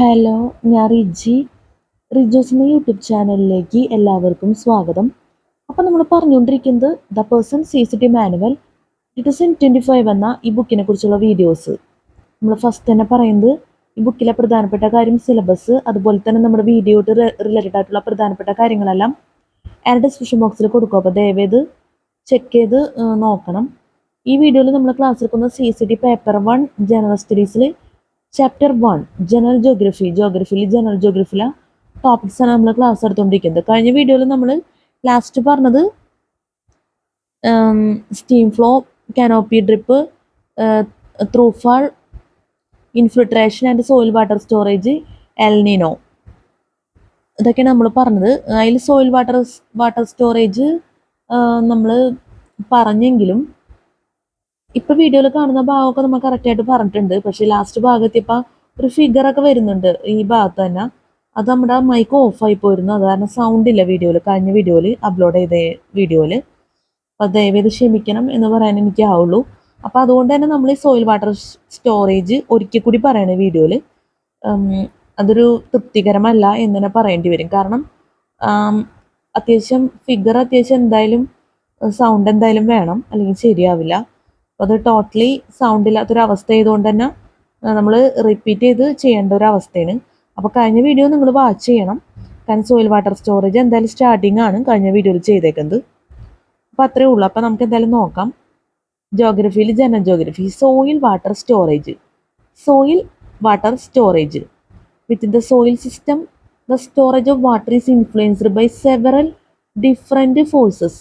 Hello, ഞാൻ റിജോസിൻ്റെ YouTube ചാനലിലേക്ക് എല്ലാവർക്കും സ്വാഗതം. അപ്പോൾ നമ്മൾ പറഞ്ഞുകൊണ്ടിരിക്കുന്നത് ദ പേഴ്സൺ CCT മാനുവൽ 2025 എന്ന ഈ ബുക്കിനെ കുറിച്ചുള്ള വീഡിയോസ്. നമ്മൾ ഫസ്റ്റ് തന്നെ പറയുന്നത് ഈ ബുക്കിലെ പ്രധാനപ്പെട്ട കാര്യം സിലബസ്, അതുപോലെ തന്നെ നമ്മുടെ വീഡിയോയിട്ട് റിലേറ്റഡ് ആയിട്ടുള്ള പ്രധാനപ്പെട്ട കാര്യങ്ങളെല്ലാം എൻ്റെ ഡിസ്ക്രിപ്ഷൻ ബോക്സിൽ കൊടുക്കും. അപ്പോൾ ദയവേത് ചെക്ക് ചെയ്ത് നോക്കണം. ഈ വീഡിയോയിൽ നമ്മൾ ക്ലാസ് എടുക്കുന്ന CCT പേപ്പർ 1 ജനറൽ സ്റ്റഡീസിൽ ചാപ്റ്റർ 1 ജനറൽ ജോഗ്രഫിയിൽ ജനറൽ ജോഗ്രഫിയിലെ ടോപ്പിക്സാണ് നമ്മൾ ക്ലാസ് എടുത്തുകൊണ്ടിരിക്കുന്നത്. കഴിഞ്ഞ വീഡിയോയിൽ നമ്മൾ ലാസ്റ്റ് പറഞ്ഞത് stem flow, canopy drip, throughfall, infiltration and soil water storage, El Nino, ഇതൊക്കെയാണ് നമ്മൾ പറഞ്ഞത്. അതിൽ സോയിൽ വാട്ടർ സ്റ്റോറേജ് നമ്മൾ പറഞ്ഞെങ്കിലും ഇപ്പോൾ വീഡിയോയിൽ കാണുന്ന ഭാഗമൊക്കെ നമ്മൾ കറക്റ്റായിട്ട് പറഞ്ഞിട്ടുണ്ട്. പക്ഷേ ലാസ്റ്റ് ഭാഗത്തിപ്പോൾ ഒരു ഫിഗറൊക്കെ വരുന്നുണ്ട് ഈ ഭാഗത്ത് തന്നെ. അത് നമ്മുടെ മൈക്ക് ഓഫായി പോയിരുന്നു. അത് കാരണം സൗണ്ട് ഇല്ല വീഡിയോയിൽ, കഴിഞ്ഞ വീഡിയോയിൽ അപ്ലോഡ് ചെയ്ത വീഡിയോയിൽ. അപ്പോൾ ദയവേത് ക്ഷമിക്കണം എന്ന് പറയാൻ എനിക്കാവുള്ളൂ. അപ്പോൾ അതുകൊണ്ട് തന്നെ നമ്മൾ ഈ സോയിൽ വാട്ടർ സ്റ്റോറേജ് ഒരിക്കൽ കൂടി പറയണ വീഡിയോയിൽ അതൊരു തൃപ്തികരമല്ല എന്ന് തന്നെ പറയേണ്ടി വരും. കാരണം അത്യാവശ്യം ഫിഗർ എന്തായാലും സൗണ്ട് എന്തായാലും വേണം, അല്ലെങ്കിൽ ശരിയാവില്ല. അത് ടോട്ടലി സൗണ്ട് ഇല്ലാത്തൊരവസ്ഥ ആയതുകൊണ്ട് തന്നെ നമ്മൾ റിപ്പീറ്റ് ചെയ്ത് ചെയ്യേണ്ട ഒരു അവസ്ഥയാണ്. അപ്പോൾ കഴിഞ്ഞ വീഡിയോ നിങ്ങൾ വാച്ച് ചെയ്യണം. കാരണം സോയിൽ വാട്ടർ സ്റ്റോറേജ് എന്തായാലും സ്റ്റാർട്ടിംഗ് ആണ് കഴിഞ്ഞ വീഡിയോയിൽ ചെയ്തേക്കുന്നത്. അപ്പോൾ അത്രയേ ഉള്ളൂ. അപ്പോൾ നമുക്ക് എന്തായാലും നോക്കാം. ജോഗ്രഫിയിൽ general geography, soil water storage within the soil system. The storage of water is influenced by several different forces.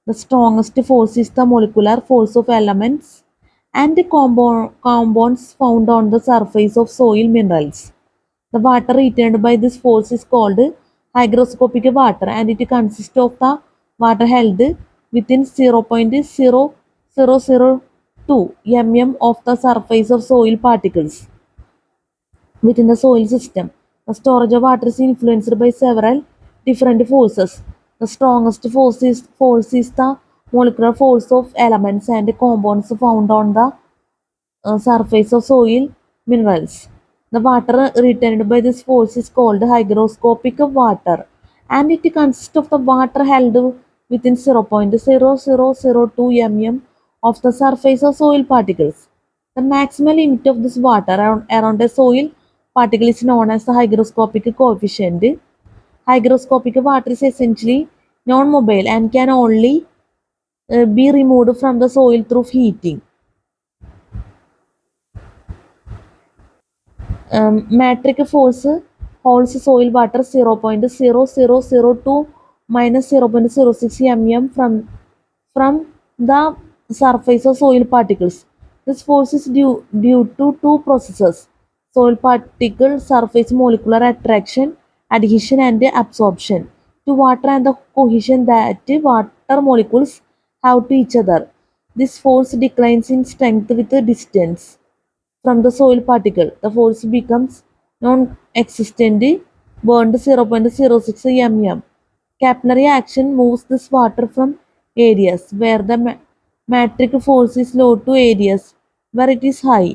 The strongest force is the molecular force of elements and compounds found on the surface of soil minerals. The water retained by this force is called hygroscopic water, and it consists of the water held within 0.0002 mm of the surface of soil particles within the soil system. The storage of water is influenced by several different forces. The strongest force is the molecular force of elements and compounds found on the surface of soil minerals. The water retained by this force is called hygroscopic water, and it consists of the water held within 0.0002 mm of the surface of soil particles. The maximum limit of this water around a soil particle is known as the hygroscopic coefficient. Hygroscopic water is essentially non-mobile and can only be removed from the soil through heating. Metric force holds soil water 0.0002 minus 0.06 mm from the surface of soil particles. This force is due to two processes: soil particle surface molecular attraction, adhesion and absorption to water, and the cohesion that water molecules have to each other. This force declines in strength with the distance from the soil particle. The force becomes non-existent, burned 0.06 mm. Capillary action moves this water from areas where the metric force is low to areas where it is high.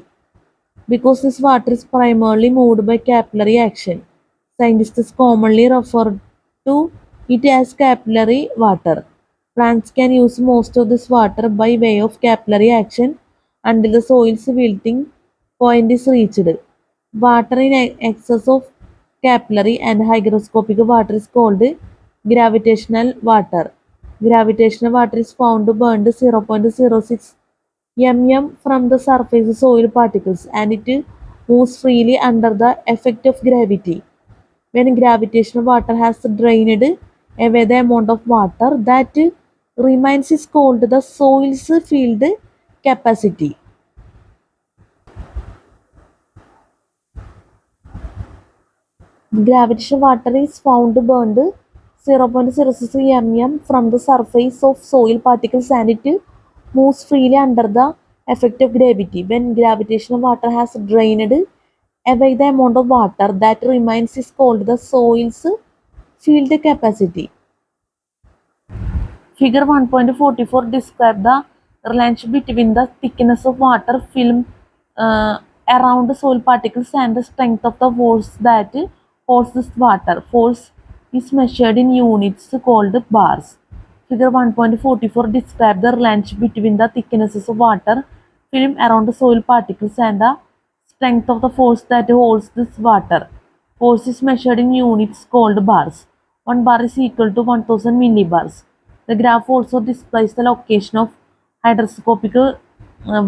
Because this water is primarily moved by capillary action, scientists commonly refer to it as capillary water. Plants can use most of this water by way of capillary action until the soil's wilting point is reached. Water in excess of capillary and hygroscopic water is called gravitational water. Gravitational water is found burned 0.06 mm from the surface of soil particles, and it moves freely under the effect of gravity. When gravitational water has drained away the amount of water that remains is called the soil's field capacity. Gravitational water is found burned 0.06 mm from the surface of soil particles, and it moves freely under the effect of gravity. When gravitational water has drained away the amount of water that remains is called the soil's field capacity. Figure 1.44 describes the relationship between the thickness of water film around the soil particles and the strength of the force that holds this water. Force is measured in units called bars. Figure 1.44 describe the relationship between the thicknesses of water film around the soil particles and the strength of the force that holds this water. Force is measured in units called bars. 1 bar is equal to 1000 millibars. The graph also displays the location of hygroscopic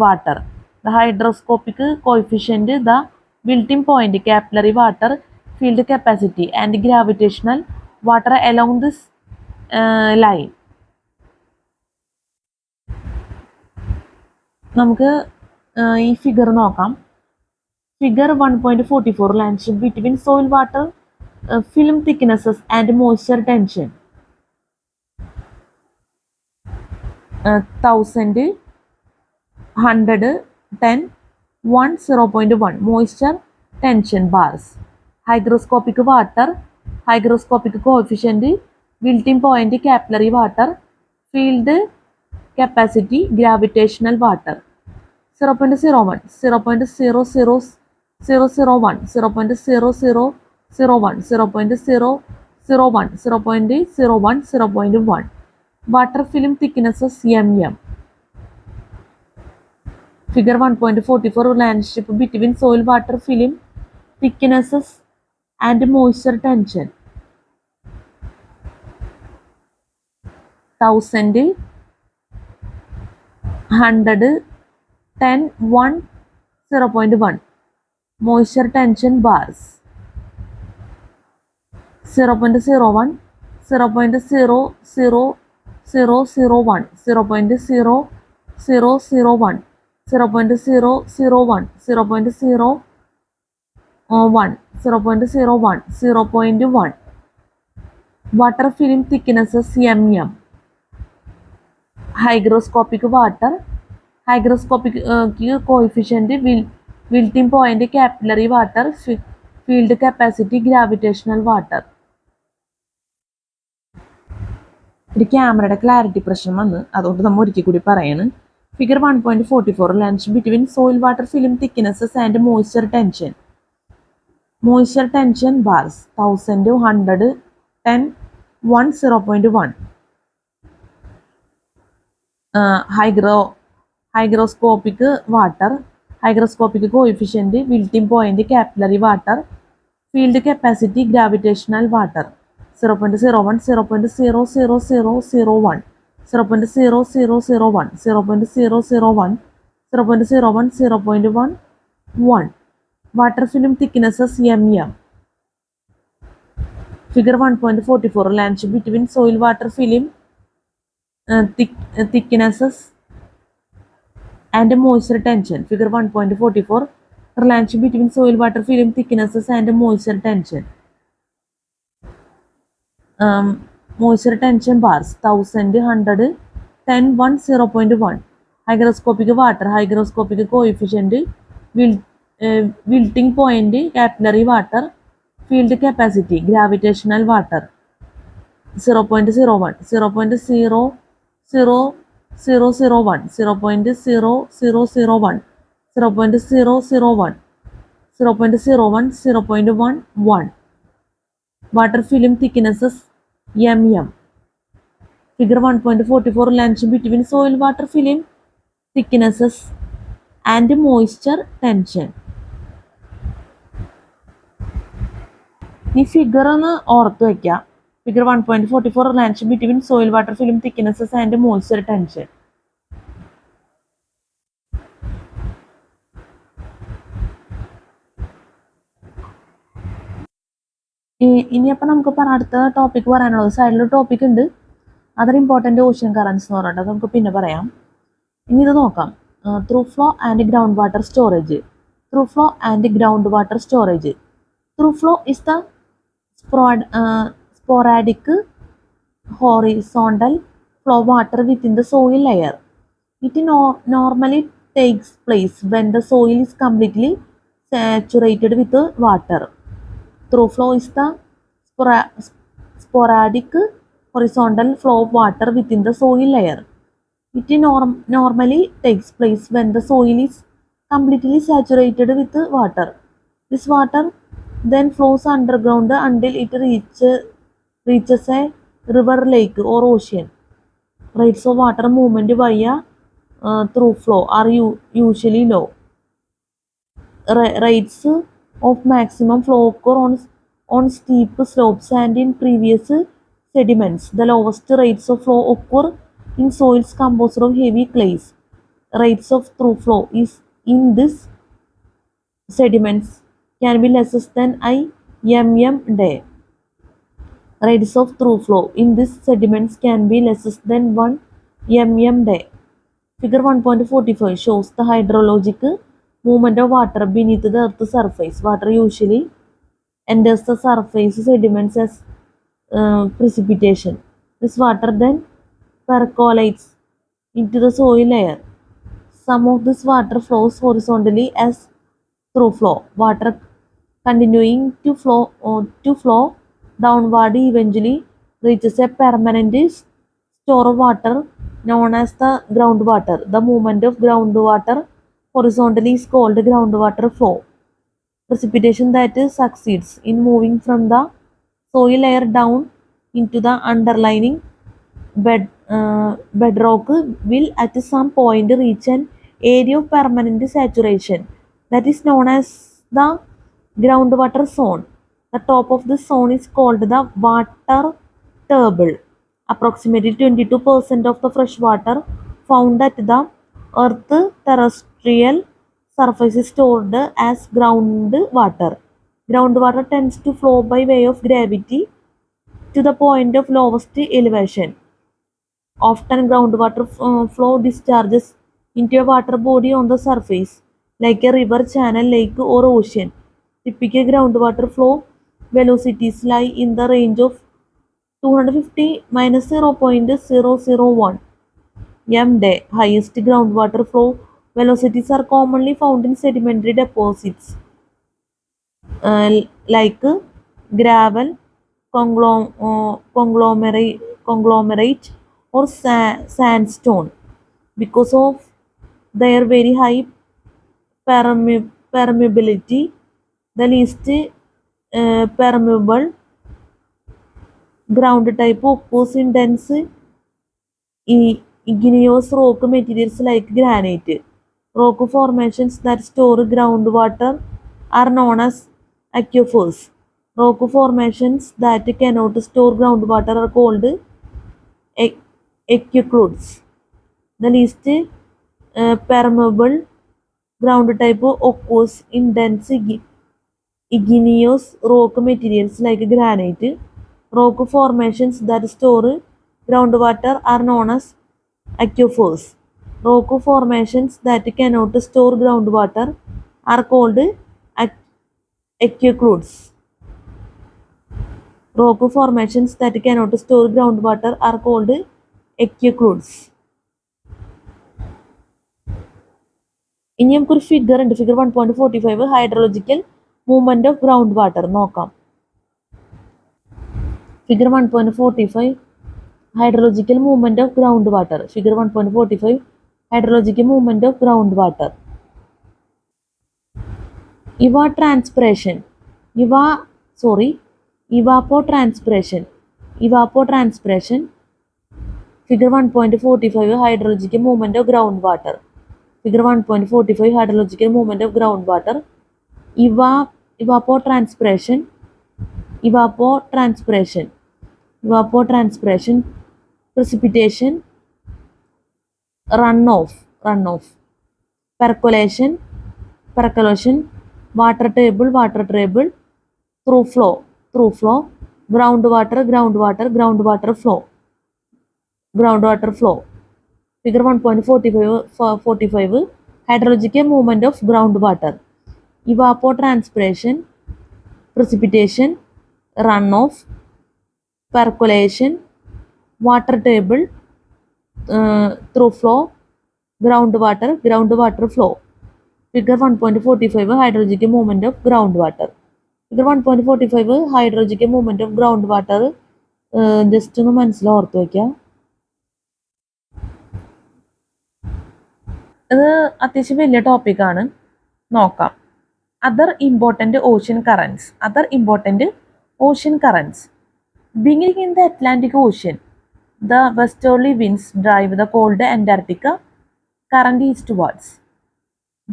water. The hygroscopic coefficient, the built-in point, capillary water, field capacity, and gravitational water along this line. നമുക്ക് ഈ figure നോക്കാം. Figure 1.44 relationship between soil water film thicknesses and moisture tension. 1000, 100, 10, 1, 0.1 moisture tension bars. Hygroscopic water, hygroscopic coefficient, built-in point, capillary water, field capacity, gravitational water. 0.01, 0.00001, 0.0001, 0.001, 0.01, 0.1. Water film thicknesses mm. Figure 1.44 relationship between soil water film thicknesses and moisture tension. 1000, 100, 10, 1, 0.1 moisture tension bars. 0.01, 0.00001, 0.0001, 0.001, 0.001, 0.01, 0.1. Water film thicknesses mm. Hygroscopic water, hygroscopic coefficient, built-in point, capillary water, field capacity, gravitational water. ഒരു ക്യാമറയുടെ clarity പ്രശ്നം വന്ന് അതുകൊണ്ട് നമ്മൾ ഒരിക്കൽ കൂടി പറയാണ്. Figure 1.44 relationship between soil water film thicknesses and moisture tension. Moisture tension bars 1000, 100, 10, 1, 0.1. Hygroscopic water, hygroscopic coefficient, built-in point, capillary water, field capacity, gravitational water. 0.01, 0.00001, 0.00001, 0.001, 0.001, 0.1. Water film thicknesses mm. Figure 1.44 relationship between soil water film thicknesses and moisture tension. Figure 1.44 relationship between soil water film thicknesses and moisture tension. Moisture tension bars 1000, 100, 10, 1, 0.1. Hygroscopic water, hygroscopic coefficient, wilting point, capillary water, field capacity, gravitational water. 0.01, 0.00001, 0.0001, 0.001, 0.001, 0.11. Water film thicknesses mm. Figure 1.44 relationship between soil water film thicknesses and moisture tension. ഈ figure ഒന്ന് ഓർത്ത് വയ്ക്കുക. Figure 1.44 relationship between soil water film thicknesses and moisture tension. ഇനിയപ്പോൾ നമുക്ക് അടുത്ത topic പറയാനുള്ളത് സൈഡിൽ topic ഉണ്ട്. അതൊരു ഇമ്പോർട്ടൻ്റ് ഓഷ്യൻ കറൻസ് എന്ന് പറഞ്ഞിട്ട് നമുക്ക് പിന്നെ പറയാം. ഇനി ഇത് നോക്കാം. Through flow and ground water storage. Through flow and ground water storage. Through flow is the sporadic horizontal flow water within the soil layer. It normally takes place when the soil is completely saturated with water. Through flow is the sporadic horizontal flow of water within the soil layer. It normally takes place when the soil is completely saturated with water. This water then flows underground until it reaches a river, lake, or ocean. Rates of water movement via through flow are usually low. Rates of maximum flow occur on steep slopes and in previous sediments. The lowest rates of flow occur in soils composed of heavy clays. Rates of through flow is in this sediments can be less than IMM day. Rates of through flow in these sediments can be less than 1 mm day. Figure 1.45 shows the hydrologic movement of water beneath the earth's surface. Water usually enters the surface sediments as precipitation. This water then percolates into the soil layer. Some of this water flows horizontally as through flow. Water continuing to flow downward eventually reaches a permanent store of water known as the groundwater. The movement of groundwater horizontally is called groundwater flow. Precipitation that succeeds in moving from the soil layer down into the underlying bedrock will at some point reach an area of permanent saturation that is known as the groundwater zone. The top of this zone is called the water table. Approximately 22% of the fresh water found at the Earth's terrestrial surface is stored as groundwater. Groundwater tends to flow by way of gravity to the point of lowest elevation. Often groundwater flow discharges into a water body on the surface, like a river, channel, lake, or ocean. Typical groundwater flow velocities lie in the range of 250 minus 0.001 m day. Highest groundwater flow velocities are commonly found in sedimentary deposits like gravel, conglomerate or sandstone. Because of their very high permeability, the least permeable ground type occurs in dense igneous rock materials like granite. Rock formations that store groundwater are known as aquifers. Rock formations that cannot store groundwater are called aquicludes. The least permeable ground type occurs in dense igneous rock materials like granite. Rock formations that store groundwater are known as aquifers. Rock formations that cannot store groundwater are called aquicludes. Rock formations that cannot store groundwater are called aquicludes. ഇനി നമുക്കൊരു figure ഉണ്ട്, figure 1.45 hydrological movement of ground water നോക്കാം. Figure 1.45 hydrological movement of groundwater. Figure 1.45 hydrological movement of groundwater. Evapotranspiration. Figure 1.45 hydrological movement of groundwater. Figure 1.45 hydrological movement of groundwater. Evapotranspiration, precipitation, runoff, percolation, water table, through flow, groundwater flow. Figure 1.45 hydrological movement of groundwater. Evapotranspiration, precipitation, runoff, percolation, water table, through flow, groundwater flow. Figure 1.45 hydrological movement of groundwater. Figure 1.45 hydrological movement of groundwater just ഒന്ന് മനസ്സിലോർത്ത് വയ്ക്കുക. ഇത് അത്യാവശ്യം വലിയ ടോപ്പിക്കാണ്. നോക്കാം. Other important ocean currents. Beginning in the Atlantic Ocean, the westerly winds drive the cold Antarctica current eastwards.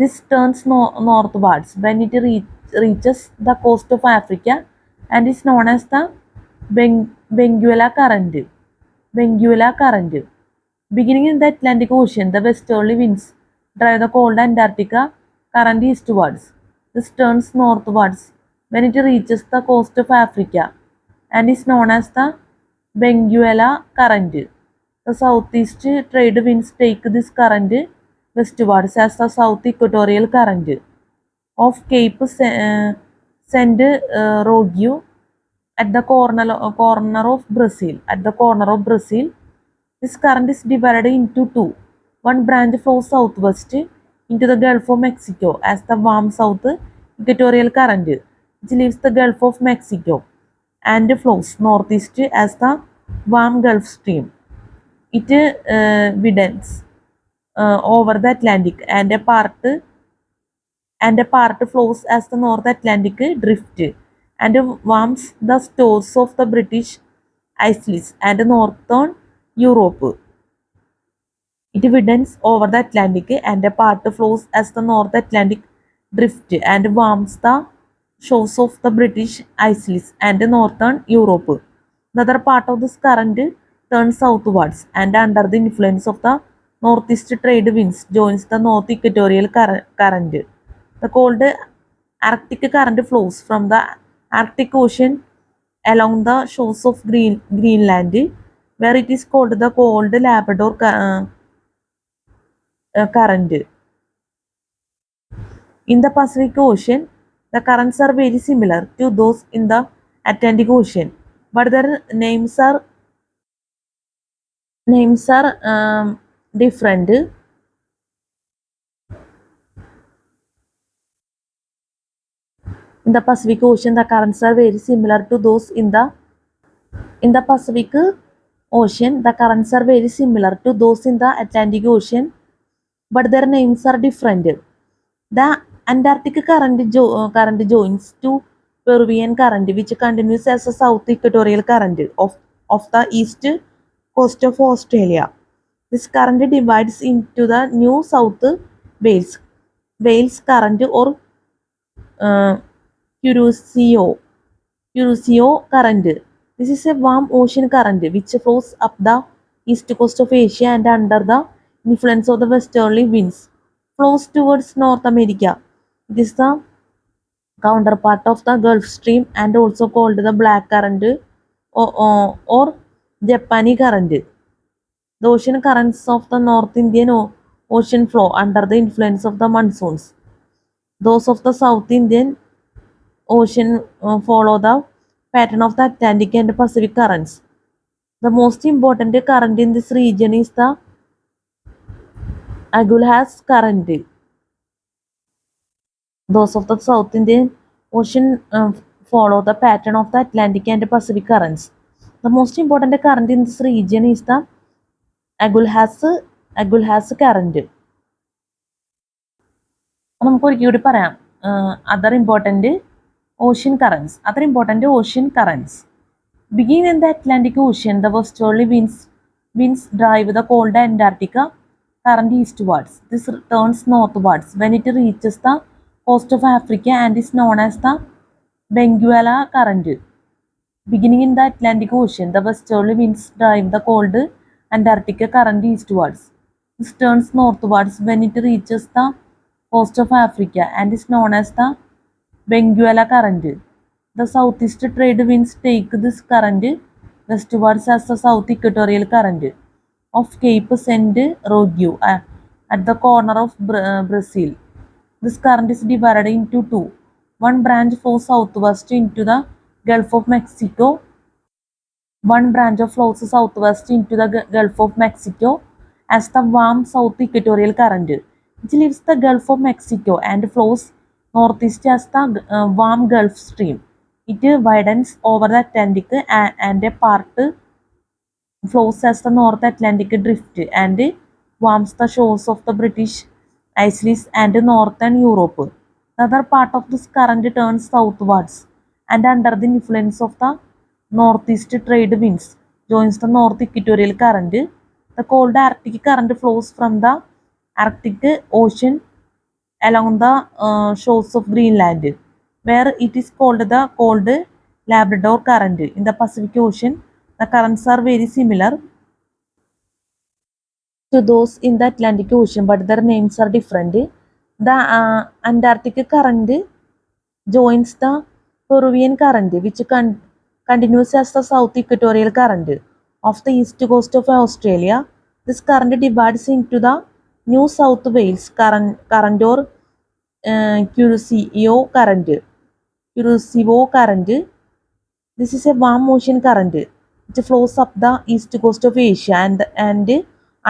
This turns northwards when it reaches the coast of Africa and is known as the Benguela current. Benguela current. Beginning in the Atlantic Ocean, the westerly winds drive the cold Antarctica current eastwards. This turns northwards when it reaches the coast of Africa and is known as the Benguela current. The southeast trade winds take this current westwards as the South Equatorial Current of Cape Saint Roque at the corner of Brazil. At the corner of Brazil, this current is divided into two. One branch flows southwest into the Gulf of Mexico as the warm South Equatorial Current, which leaves the Gulf of Mexico, and flows northeast as the warm Gulf Stream. It widens over the Atlantic, and a part flows as the North Atlantic Drift and warms the stores of the British Isles and northern Europe. It widens over the Atlantic, and a part flows as the North Atlantic Drift and warms the shores of the British Isles and northern Europe. The other part of this current turns southwards and under the influence of the northeast trade winds joins the North Equatorial Current. The cold Arctic current flows from the Arctic Ocean along the shores of Greenland, where it is called the cold Labrador current. In the Pacific Ocean, the currents are very similar to those in the Atlantic Ocean, but their names are different. In the Pacific Ocean, the currents are very similar to those in the Pacific Ocean. The currents are very similar to those in the Atlantic Ocean, but their names are different. The Antarctic current joins to Peruvian current, which continues as a South Equatorial Current of the east coast of Australia. This current divides into the New South Wales current or Curacao current. This is a warm ocean current which flows up the east coast of Asia and under the influence of the westerly winds flows towards North America. It is the counterpart of the Gulf Stream and also called the Black Current or Japani Current. The ocean currents of the North Indian Ocean flow under the influence of the monsoons. Those of the South Indian Ocean follow the pattern of the Atlantic and Pacific currents. The most important current in this region is the Agulhas current. Those of the South Indian Ocean follow the pattern of the Atlantic and Pacific currents. The most important current in this region is the Agulhas current. നമുക്ക് ഒരിക്കൽ കൂടി പറയാം. Other important ocean currents. Beginning in the Atlantic Ocean, the westerly winds drive the cold Antarctica current eastwards. This turns northwards when it reaches the coast of Africa and is known as the Benguela current. Beginning in the Atlantic Ocean, the westerly winds drive the cold Antarctica current eastwards. This turns northwards when it reaches the coast of Africa and is known as the Benguela current. The southeast trade winds take this current westwards as the South Equatorial Current of Cape Saint Roque at the corner of Brazil. This current is divided into two. One branch flows southwest into the Gulf of Mexico. As the warm South Equatorial Current, which leaves the Gulf of Mexico and flows northeast as the warm Gulf Stream. It widens over the Atlantic and a part flows as the North Atlantic Drift and warms the shores of the British Isles and northern Europe. The other part of this current turns southwards and under the influence of the northeast trade winds joins the north equatorial current. The cold Arctic current flows from the Arctic Ocean along the shores of Greenland, where it is called the cold Labrador current. In the Pacific Ocean, the currents are very similar to those in the Atlantic Ocean, but their names are different. The Antarctic current joins the Peruvian current, which continues as the South Equatorial current of the east coast of Australia. This current divides into the New South Wales current or Curacao current. Curacao current. This is a warm ocean current which flows up the east coast of Asia and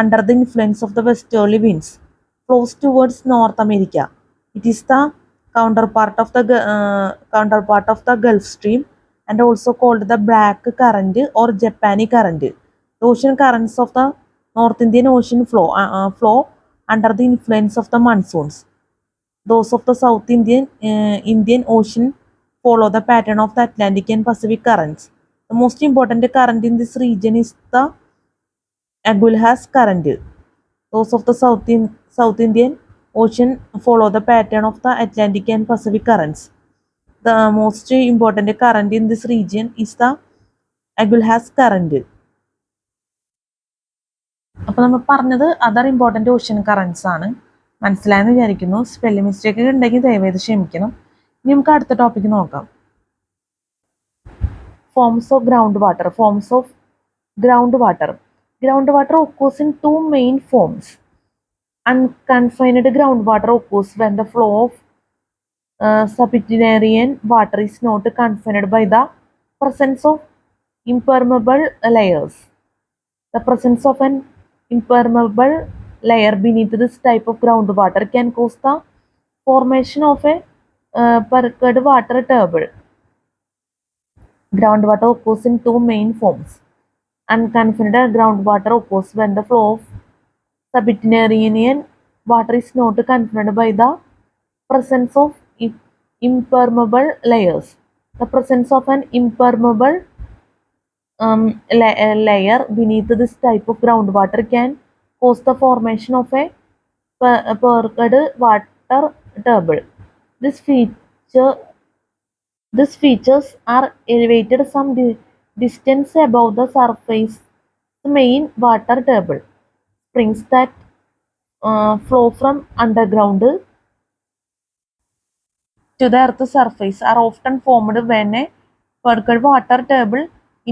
under the influence of the westerly winds flows towards North America. It is the counterpart of the Gulf Stream and also called the Black Current or Japani Current. The ocean currents of the North Indian Ocean flow under the influence of the monsoons. Those of the South Indian Ocean follow the pattern of the Atlantic and Pacific currents. The most important current in this region is the Agulhas current. Those of the South Indian Ocean follow the pattern of the Atlantic and Pacific currents. The most important current in this region is the Agulhas current. അപ്പോൾ നമ്മൾ പറഞ്ഞത് other important ocean currents ആണ്. മനസ്സിലായെന്ന് വിചാരിക്കുന്നു. Spelling mistake ഉണ്ടെങ്കിൽ ദയവേത് ക്ഷമിക്കണം. ഇനി നമുക്ക് അടുത്ത ടോപ്പിക്ക് നോക്കാം. Forms of ground water. Forms of ground water. Ground water occurs in two main forms. Unconfined groundwater occurs when the flow of subterranean water is not confined by the presence of impermeable layers. The presence of an impermeable layer beneath this type of groundwater can cause the formation of a percolate water table. Groundwater occurs in two main forms. Unconfined groundwater occurs when the flow of subterranean water is not confined by the presence of impermeable layers. The presence of an impermeable layer beneath this type of groundwater can cause the formation of a percolate water table. These features are elevated some distance above the surface. The main water table springs that flow from underground to the earth's surface are often formed when a percolate water table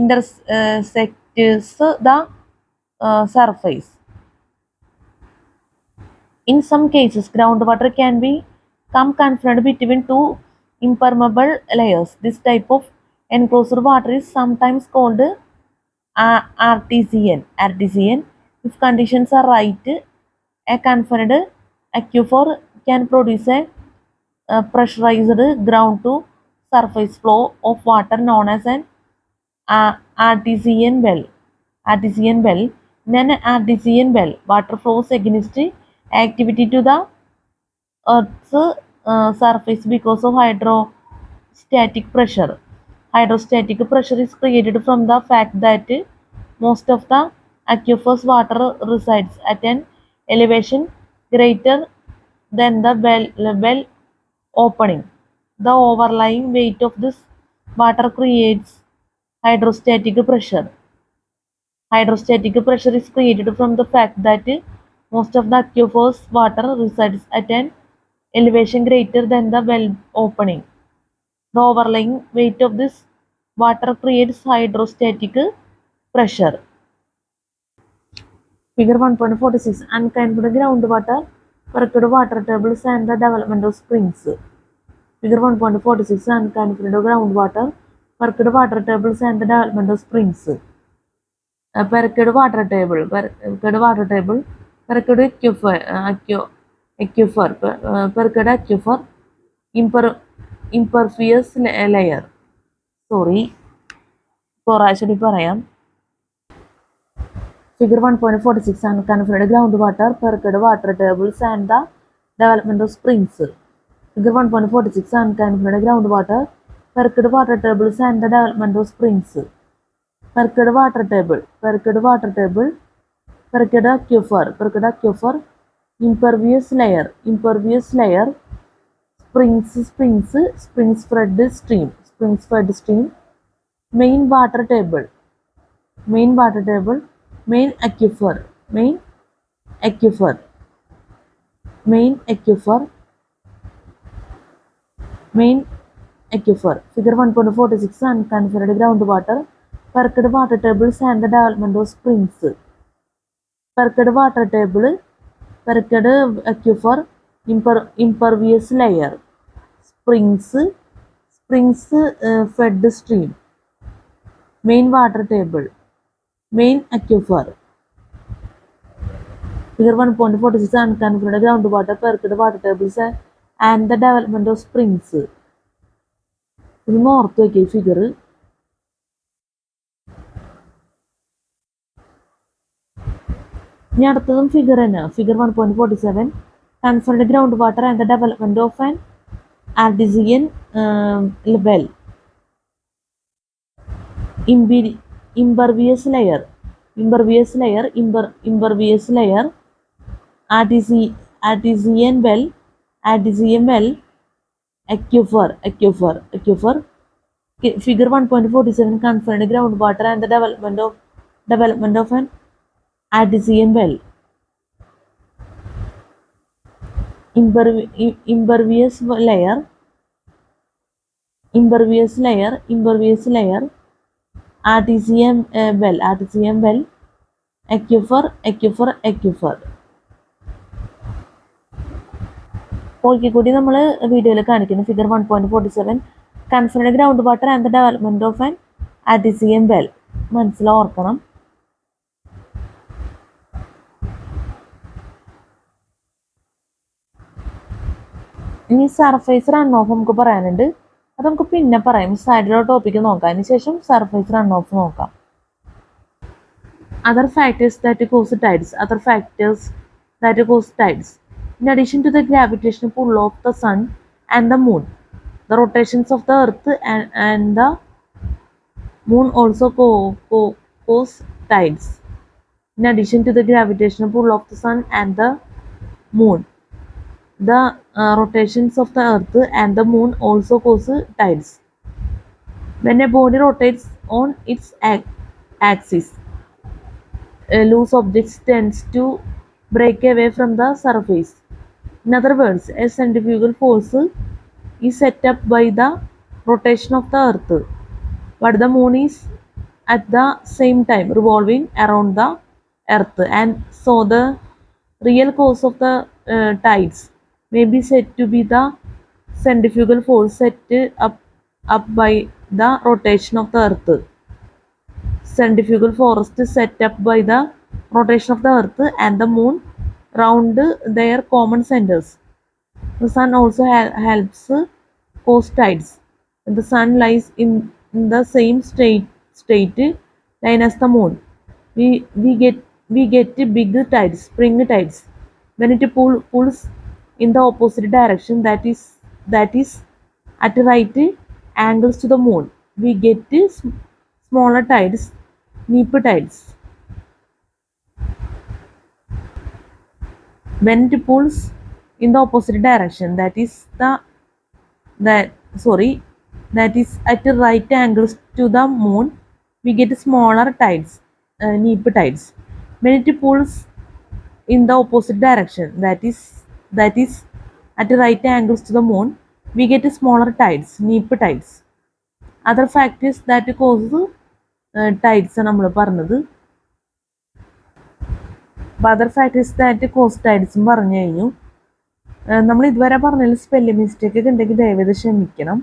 intersects the surface. In some cases, groundwater can become confined between two impermeable layers. This type of enclosed water is sometimes called artesian. If conditions are right, a confined aquifer can produce a pressurized ground to surface flow of water known as an artesian well. In an artesian well, water flows against activity to the earth's surface because of hydrostatic pressure. Hydrostatic pressure is created from the fact that most of the aquifer's water resides at an elevation greater than the well opening. The overlying weight of this water creates hydrostatic pressure. Hydrostatic pressure is created from the fact that most of the aquifer's water resides at an elevation greater than the well opening. The overlying weight of this water creates hydrostatic pressure. Figure 1.46. Unconfined groundwater, percolate water tables and the development of springs. Figure 1.46. Unconfined groundwater, percolate water tables and the development of springs. Percolate water table, percolate aquifer, percolate aquifer, impervious layer. Sorry, പ്രാവശ്യം പറയാം. Figure 1.46. Unconfined groundwater, percolate water tables and the development of springs. Figure 1.46 unconfirmed groundwater, perked water tables and the development of springs. Perked water table, perked aquifer, impervious layer, springs fed stream, main water table, main aquifer, aquifer, main aquifer, main aquifer. Figure 1.46 unconfirmed groundwater, perked water tables and the development of springs. Perked water table, perked aquifer, impervious layer, springs fed stream, main water table, main aquifer. Figure 1.46 unconfirmed groundwater, perked water tables and the development of springs. ഇതൊന്ന് ഓർത്ത് വയ്ക്കുക ഈ figure. ഇനി അടുത്തതും figure തന്നെ. Figure 1.47 confined ground water and the development of an artesian well. Impervious layer, artesian well, aquifer. Figure 1.47 confirmed groundwater and the development of an artesian well. Impervious layer, artesian well, aquifer. കൂടി നമ്മൾ വീഡിയോയിൽ കാണിക്കുന്നു. Figure 1.47 confined ground water and the development of an artesian well. മനസ്സിലോർക്കണം. ഇനി surface run off നമുക്ക് പറയാനുണ്ട്. അത് നമുക്ക് പിന്നെ പറയാം. സൈഡിലുള്ള ടോപ്പിക്ക് നോക്കാം. അതിന് ശേഷം സർഫേസ് റൺ ഓഫ് നോക്കാം. Other factors that cause tides. In addition to the gravitational pull of the sun and the moon, the rotations of the earth and the moon also cause tides. In addition to the gravitational pull of the sun and the moon, the rotations of the earth and the moon also cause tides. When a body rotates on its axis, loose objects tends to break away from the surface. In other words, a centrifugal force is set up by the rotation of the earth, but the moon is at the same time revolving around the earth, and so the real cause of the tides may be said to be the centrifugal force set up by the rotation of the earth. Centrifugal force set up by the rotation of the earth and the moon round their common centers. The sun also helps cause tides. The sun lies in the same state line as the moon. We get big tides, spring tides, when it pulls in the opposite direction, that is at right angles to the moon. We get smaller tides, neap tides, when it pulls in the opposite direction, that is at right angles to the moon. We get smaller tides, neap tides. When it pulls in the opposite direction, that is at right angles to the moon, we get smaller tides, neap tides. Other factors that cause tides നമ്മൾ പറഞ്ഞത്. Other factors that cos ടൈഡ്സും പറഞ്ഞു കഴിഞ്ഞു. നമ്മൾ ഇതുവരെ പറഞ്ഞതിൽ spelling mistake ഒക്കെ ഉണ്ടെങ്കിൽ ദയവേത് ക്ഷമിക്കണം.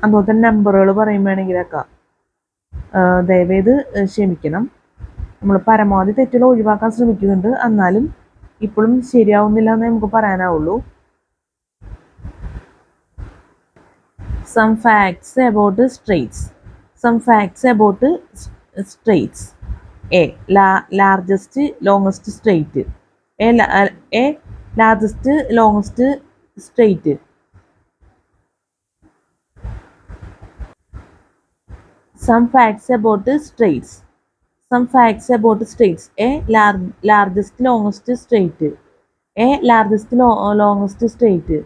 അതുപോലെ തന്നെ നമ്പറുകൾ പറയുമ്പോഴാണെങ്കിലൊക്കെ ദയവേത് ക്ഷമിക്കണം. നമ്മൾ പരമാവധി തെറ്റുകൾ ഒഴിവാക്കാൻ ശ്രമിക്കുന്നുണ്ട്, എന്നാലും ഇപ്പോഴും ശരിയാവുന്നില്ല എന്നേ നമുക്ക് പറയാനാവുള്ളൂ. Some facts about straits. A. Largest, longest strait. A largest, longest, straight. Some facts about straights. Some facts about straights. Largest, longest, straight. Largest, longest, straight.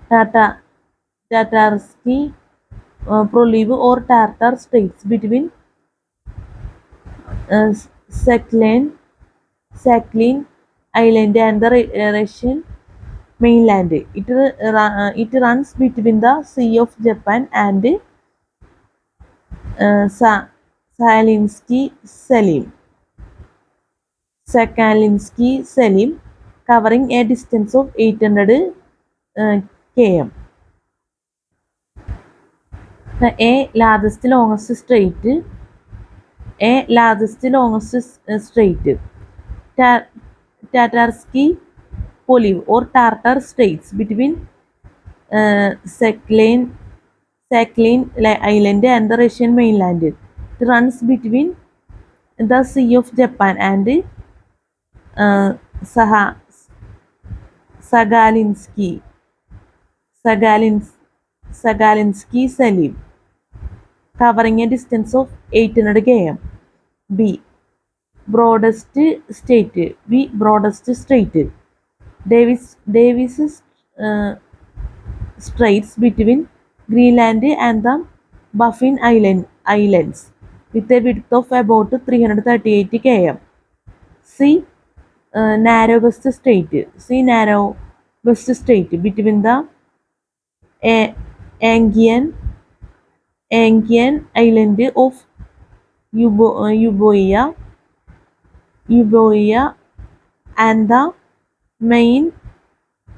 Tata, Tatarsky prolive or Tartar straits between uh, Sakhalin Island and the Russian mainland. It runs between the Sea of Japan and Sakalinsky Salim, covering a distance of 800 km. A largest longest strait. Strait. Ta- Tatarsky Poliv or Tartar Straits between Sakhalin Island and the Russian mainland. It runs between the Sea of Japan and uh, Saha, Sagalinsky, Sagalins, Sagalinsky Salim, covering a distance of 800 km. B. Broadest state. B. Broadest strait. Davis uh, Straits between Greenland and the Baffin Islands with a width of about 338 km. C. Narrowest strait. C. Narrowest strait between the A- Anguian Island of Euboea and the main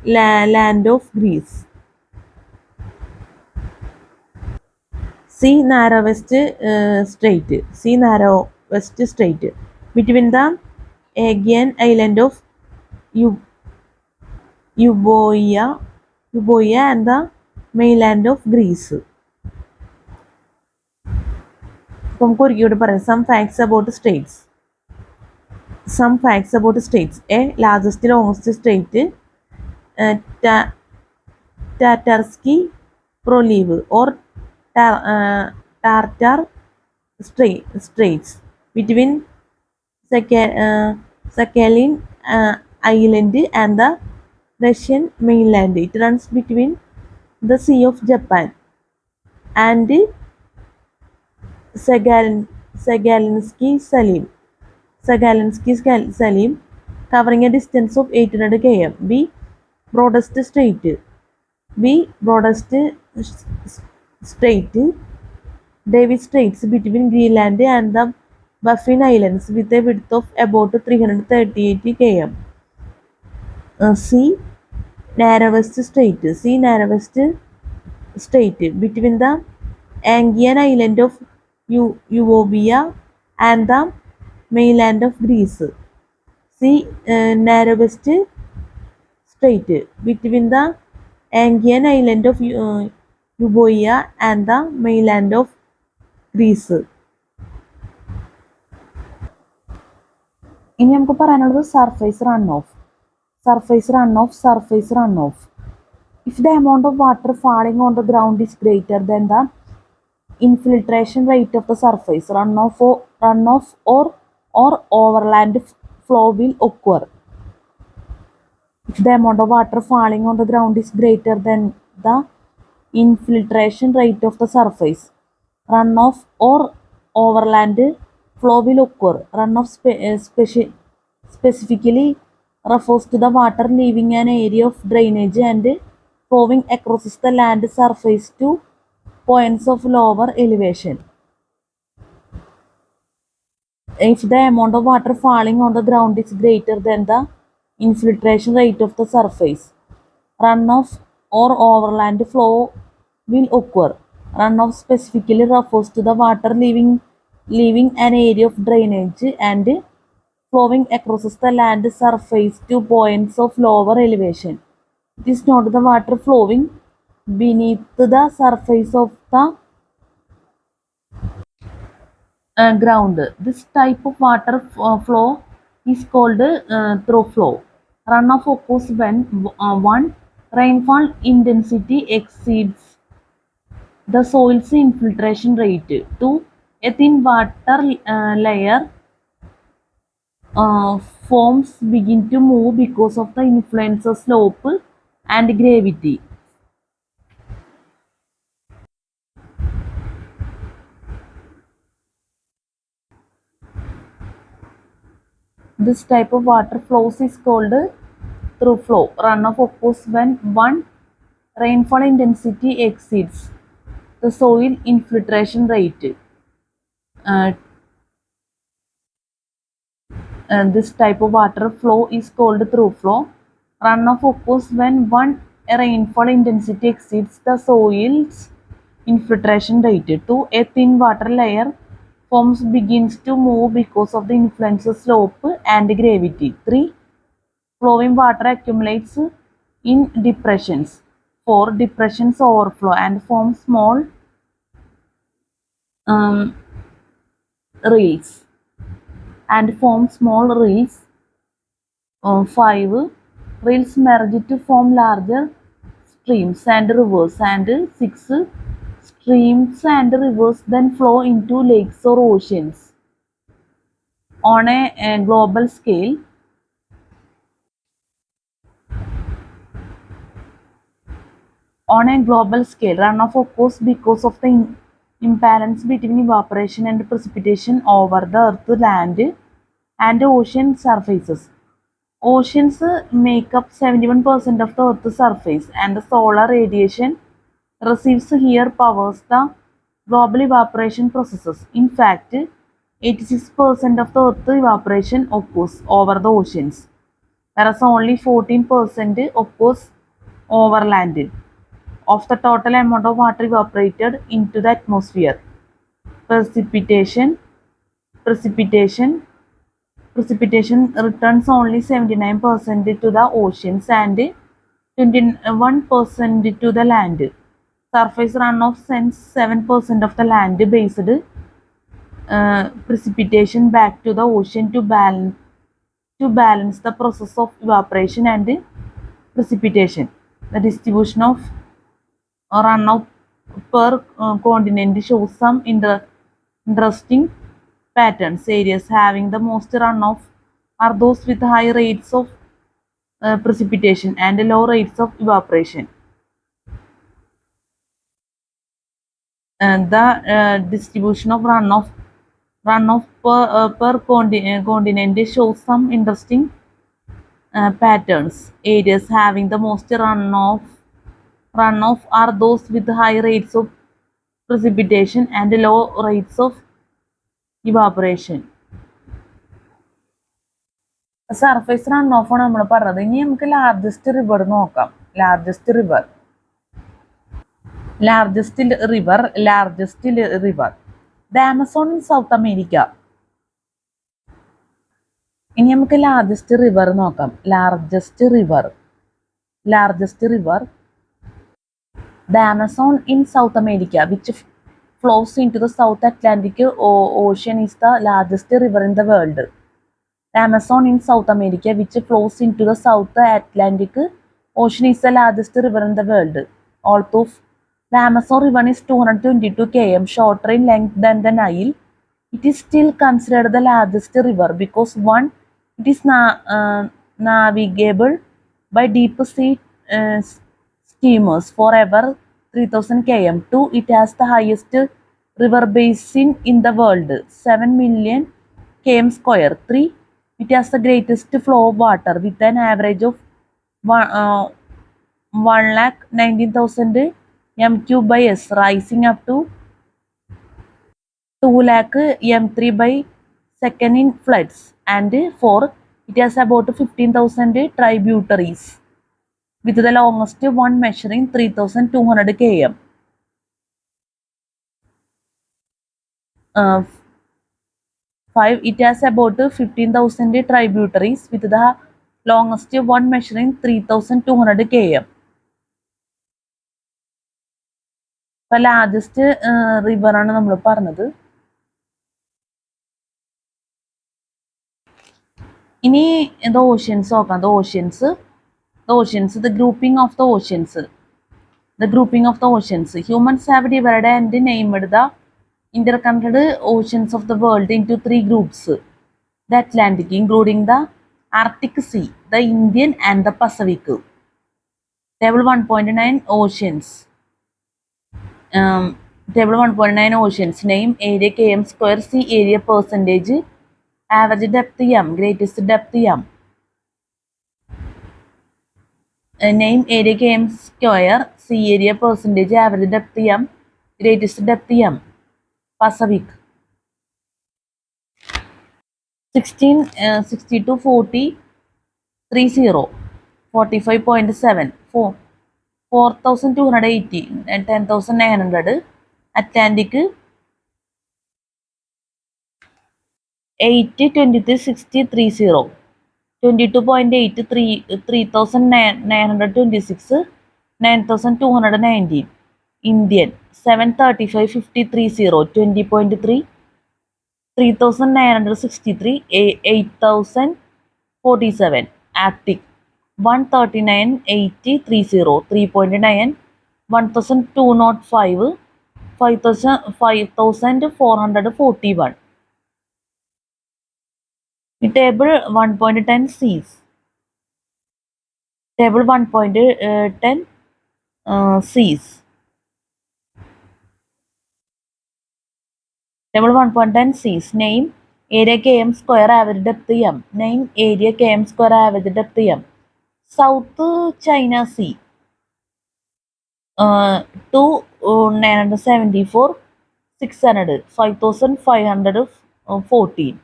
land of Greece. C. Narrowest strait. C. Narrowest strait between the Aegean island of Eu- Euboea and the mainland of Greece. നമുക്ക് ഒരിക്കലും പറയാം some facts about straits. Some facts about straits. Largest longest strait Tatarsky Proliv or Tartar straits between Sakhalin Island and the Russian mainland. It runs between the Sea of Japan and Sagalinsky Salim, covering a distance of 800 km. B. Broadest strait. B. Broadest strait. Davis Straits between Greenland and the Baffin Islands with a width of about 338 km. C. Narrowest strait. C. Narrowest strait between the Anguian island of Euboea and the mainland of Greece. C. Narrowest strait between the Anguian island of Euboea and the mainland of Greece. ഇനി നമുക്ക് പറയാനുള്ളത് surface run off. If the amount of water falling on the ground is greater than the infiltration rate of the surface, runoff or overland flow will occur. If the amount of water falling on the ground is greater than the infiltration rate of the surface, runoff or overland flow will occur. Runoff specifically refers to the water leaving an area of drainage and flowing across the land surface to points of lower elevation. If the amount of water falling on the ground is greater than the infiltration rate of the surface, runoff or overland flow will occur. Runoff specifically refers to the water leaving an area of drainage and flowing across the land surface to points of lower elevation. It is not the water flowing beneath the surface of the ground. This type of water flow is called through flow. Runoff occurs when 1. Rainfall intensity exceeds the soil's infiltration rate. 2. A thin water layer uh, forms begin to move because of the influence of slope and gravity. This type of water flows is called through flow. Runoff occurs when 1. Rainfall intensity exceeds the soil infiltration rate. Uh, this type of water flow is called through flow. Runoff occurs when 1. Rainfall intensity exceeds the soil's infiltration rate. 2. A thin water layer forms begins to move because of the influence of slope and gravity. 3. Flowing water accumulates in depressions. 4. Depressions overflow and form small um, rills. 5. Rills merge to form larger streams and rivers. And 6. Streams and rivers then flow into lakes or oceans. On a global scale, runoff occurs because of the imbalance between evaporation and precipitation over the earth, land, and ocean surfaces. Oceans make up 71% of the Earth's surface, and the solar radiation receives here powers the global evaporation processes. In fact, 86% of the Earth's evaporation occurs over the oceans, whereas only 14% occurs over land of the total amount of water evaporated into the atmosphere. Precipitation, precipitation, precipitation returns only 79% to the oceans and 21% to the land. Surface runoff sends 7% of the land-based precipitation back to the ocean to balance the process of evaporation and precipitation. The distribution of runoff per continent shows some interesting patterns. Areas having the most runoff are those with high rates of precipitation and low rates of evaporation. And the distribution of runoff per continent shows some interesting patterns. Areas having the most runoff are those with high rates of precipitation and low rates of evaporation. Surface run off ആണ് നമ്മൾ പറഞ്ഞത്. ഇനി നമുക്ക് largest river നോക്കാം. Largest river the Amazon in south America. ഇനി നമുക്ക് largest river നോക്കാം. Largest river the Amazon in south America which flows into the South Atlantic Ocean is the largest river in the world. The Amazon in South America, which flows into the South Atlantic Ocean, is the largest river in the world. Although the Amazon River is 222 km shorter in length than the Nile, it is still considered the largest river because 1. It is navigable by deep sea steamers for over 3000 km. 2. It has the highest river basin in the world, 7 million km square. 3. It has the greatest flow of water with an average of 1,19,000 m3 by s, rising up to 2 lakh m3 by second in floods. And 4. It has about 15,000 tributaries, with the longest one measuring 3,200 km. 5. It has about 15,000 tributaries, with the longest one measuring 3,200 km. അപ്പോൾ largest റിവറാണ് നമ്മൾ പറഞ്ഞത്. ഇനി the oceans നോക്കാം. The grouping of the oceans. Humans have divided and named the interconnected oceans of the world into 3 groups. The Atlantic, including the Arctic Sea, the Indian and the Pacific. Table 1.9 oceans. Table 1.9 oceans. Name, area, km square, sea area, percentage, average depth m, greatest depth m. Name, area, km square, sea area, percentage, average depth m, greatest depth m. Pacific. 60 to 40, 30, 45.7, 4,280 and 10,900. Atlantic 8, 23, 60, 30, 22.8, 3,926, 9,219. Indian 735, 50, 30, 20.3, 3,963, 8,047. Arctic 139, 80, 30, 3.9, 1,205, 5,441. Table 1.10 seas. Table 1.10 seas. Table 1.10 seas. Name, area, km square, average depth m. Name, area, km square, average depth m. South China Sea 974, 600, 5,514.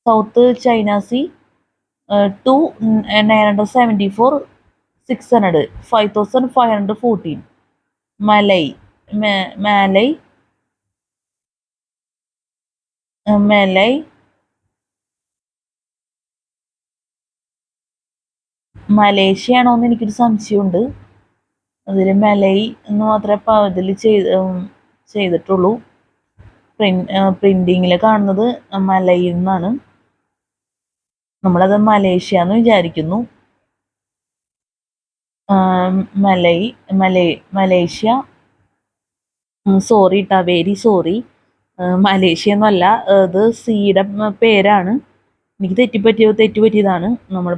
South China Sea 974, 600, 5,514. Malay Malaysia ആണോന്ന് എനിക്കൊരു സംശയമുണ്ട്. അതിൽ മലൈ എന്ന് മാത്രമേ ഇതിൽ ചെയ്തിട്ടുള്ളൂ. പ്രിന്റിങ്ങിൽ കാണുന്നത് മലൈ എന്നാണ്. നമ്മളത് മലേഷ്യ എന്ന് വിചാരിക്കുന്നു. മലേഷ്യ. സോറി ട്ടാ, വെരി സോറി. മലേഷ്യ എന്നല്ല, അത് സീയുടെ പേരാണ്. എനിക്ക് തെറ്റുപറ്റിയതാണ്. നമ്മൾ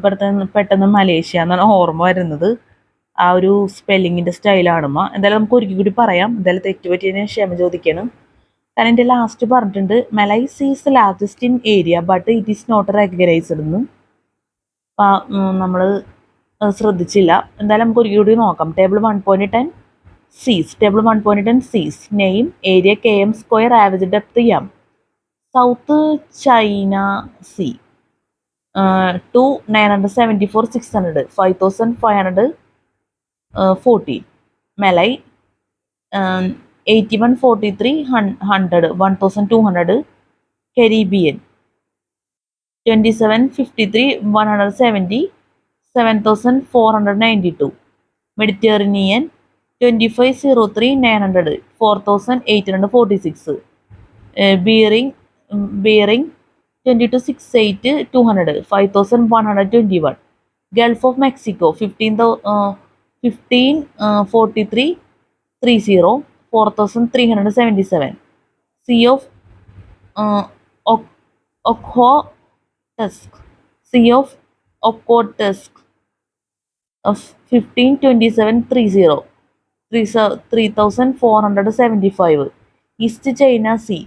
പെട്ടെന്ന് മലേഷ്യ എന്നാണ് ഓർമ്മ വരുന്നത്. ആ ഒരു സ്പെല്ലിങ്ങിൻ്റെ സ്റ്റൈലാണുമ്മ. എന്തായാലും നമുക്ക് ഒരിക്കൽ കൂടി പറയാം. എന്തായാലും തെറ്റുപറ്റിയതിന് ക്ഷമ ചോദിക്കണം. കാരണം എൻ്റെ ലാസ്റ്റ് പറഞ്ഞിട്ടുണ്ട് Malays is largest in area but it is not recognised എന്ന്. നമ്മൾ ശ്രദ്ധിച്ചില്ല. എന്തായാലും നമുക്ക് ഒരിക്കൽ കൂടി നോക്കാം. Table 1.10 seas. Table 1.10 seas. Name, area, km square, average depth m. South China Sea 2, 974, 600, 5,514. Malay 81, 43, 100, 1,200. Caribbean 27, 53, 170, 7,492. Mediterranean 2503, 900, 4,846. Bearing 2268, 200, 5,121. Gulf of Mexico 1543, 30, 4,377. Sea of Okhotsk of 1527, 30, 3,475. East China Sea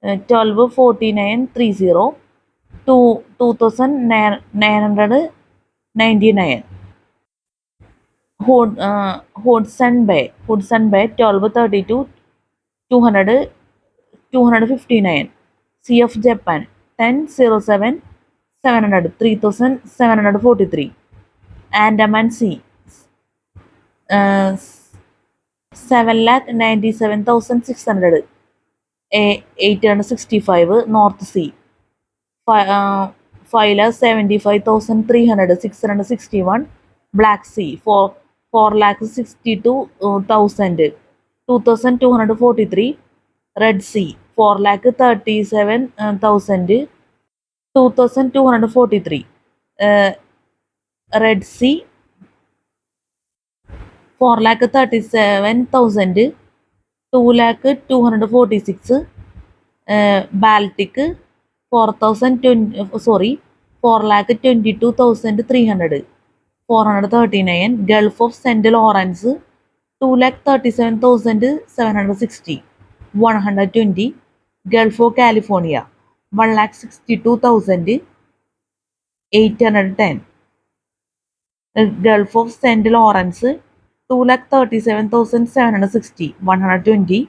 1249, 30, 2,999. Hudson Bay 1232, 259. Sea of Japan 1007, 700, 3,743. Andaman Sea 7,97,600, 865. North Sea 5,75,300, 661. Black Sea 4,62,000, 2,243. Red Sea 4,37,000, 2,243. Red Sea 4,37,000. 2,246. Baltic 4,22,300. 439. Gulf of St. Lawrence 2,37,760. 120. Gulf of California 1,62,810. Gulf of St. Lawrence 2,37,760. 120.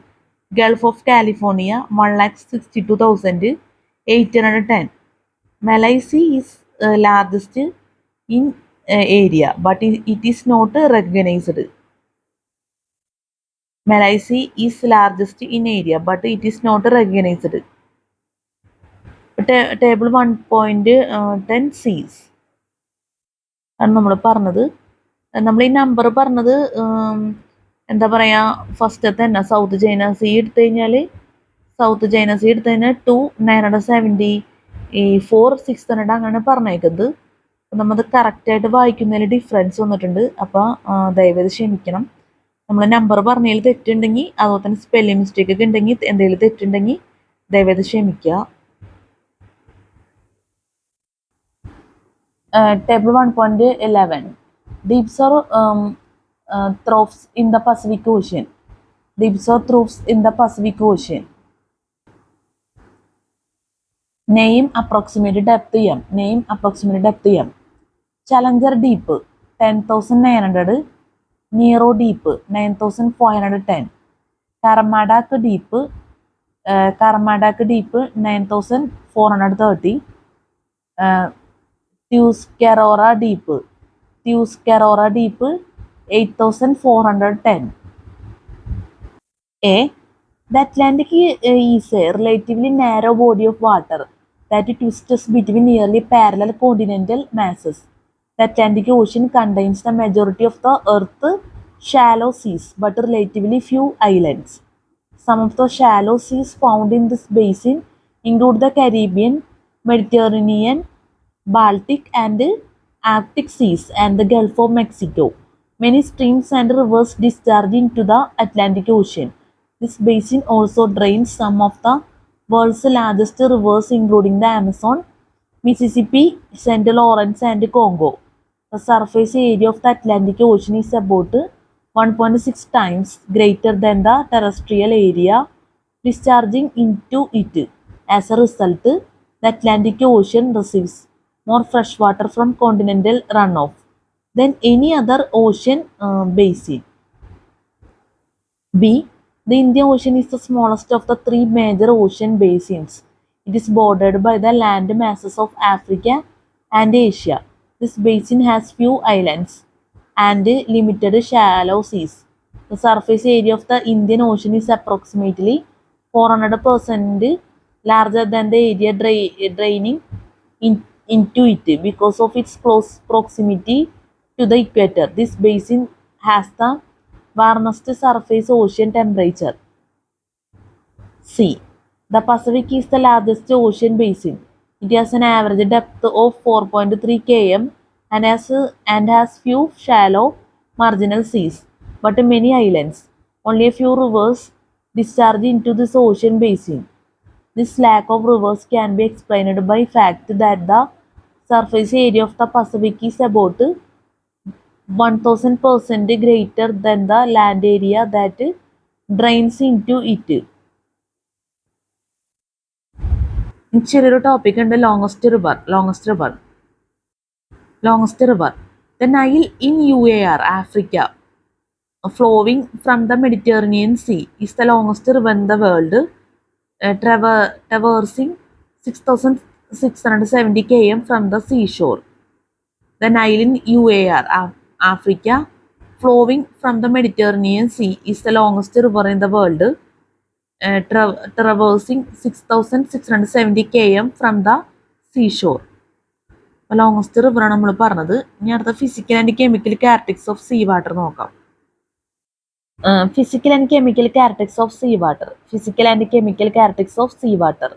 Gulf of California 1,62,810. Malaysia is largest in area, but it is not recognized. Malaysia is largest in area, but it is not recognized. Table 1.10 Cs ആണ് നമ്മൾ പറഞ്ഞത്. നമ്മൾ ഈ number പറഞ്ഞത് എന്താ പറയുക, ഫസ്റ്റത്തെ തന്നെ സൗത്ത് ചൈന സീ എടുത്തു കഴിഞ്ഞാൽ 2,974 600 അങ്ങനെ പറഞ്ഞേക്കുന്നത്. നമ്മത് കറക്റ്റായിട്ട് വായിക്കുന്നതിൽ ഡിഫറൻസ് വന്നിട്ടുണ്ട്. അപ്പോൾ ദയവേത് ക്ഷമിക്കണം. നമ്മൾ നമ്പർ പറഞ്ഞതിൽ തെറ്റുണ്ടെങ്കിൽ, അതുപോലെ തന്നെ സ്പെല്ലിംഗ് മിസ്റ്റേക്ക് ഒക്കെ ഉണ്ടെങ്കിൽ, എന്തെങ്കിലും തെറ്റുണ്ടെങ്കിൽ ദയവേത് ക്ഷമിക്കുക. Table 1.11 Deeps or troughs in the Pacific Ocean. Deeps or troughs in the Pacific Ocean. Name approximate depth m. Name approximate depth m. Challenger Deep 10,900. Nero Deep 9,410. Karamadak Deep 9,430. Tuscarora Deep 8,410. A. The Atlantic is a relatively narrow body of water that twists between nearly parallel continental masses. The Atlantic Ocean contains the majority of the Earth's shallow seas, but relatively few islands. Some of the shallow seas found in this basin include the Caribbean, Mediterranean, Baltic and Arctic seas, and the Gulf of Mexico. Many streams and rivers discharge into the Atlantic Ocean. This basin also drains some of the world's largest rivers, including the Amazon, Mississippi, St. Lawrence, and Congo. The surface area of the Atlantic Ocean is about 1.6 times greater than the terrestrial area discharging into it. As a result, the Atlantic Ocean receives more fresh water from continental runoff than any other ocean basin. B. The Indian Ocean is the smallest of the three major ocean basins. It is bordered by the land masses of Africa and Asia. This basin has few islands and limited shallow seas. The surface area of the Indian Ocean is approximately 400% larger than the area draining into it because of its close proximity to the equator. This basin has the warmest surface ocean temperature. C. The Pacific is the largest ocean basin. It has an average depth of 4.3 km and has few shallow marginal seas, but many islands. Only a few rivers discharge into this ocean basin. This lack of rivers can be explained by the fact that the surface area of the Pacific is about 1,000% greater than the land area that drains into it. ചെറിയൊരു topic ഉണ്ട്, longest river. The Nile in UAR, Africa, flowing from the Mediterranean Sea, is the longest river in the world, traversing 6,670 km from the seashore. The Nile in UAR, Africa, flowing from the Mediterranean Sea, is the longest river in the world, traversing 6,670 km from the seashore. Longest റിവറാണ് നമ്മൾ പറഞ്ഞത്. ഇനി അടുത്ത physical and chemical characteristics of sea water നോക്കാം. Physical and chemical characteristics of seawater.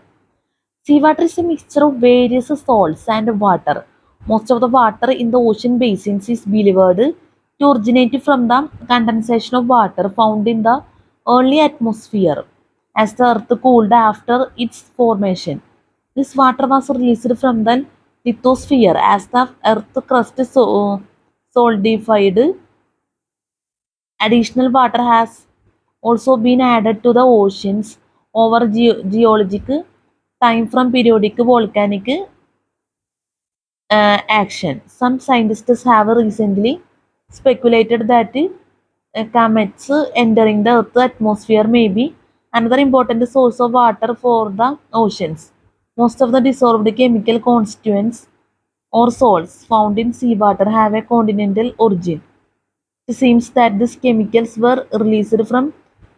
Seawater is a mixture of various salts and water. Most of the water in the ocean basins is believed to originate from the condensation of water found in the early atmosphere as the earth cooled after its formation. This water was released from the lithosphere as the earth crust solidified. Additional water has also been added to the oceans over geologic time from periodic volcanic action. Some scientists have recently speculated that comets entering the Earth's atmosphere may be another important source of water for the oceans. Most of the dissolved chemical constituents or salts found in seawater have a continental origin. It seems that these chemicals were released from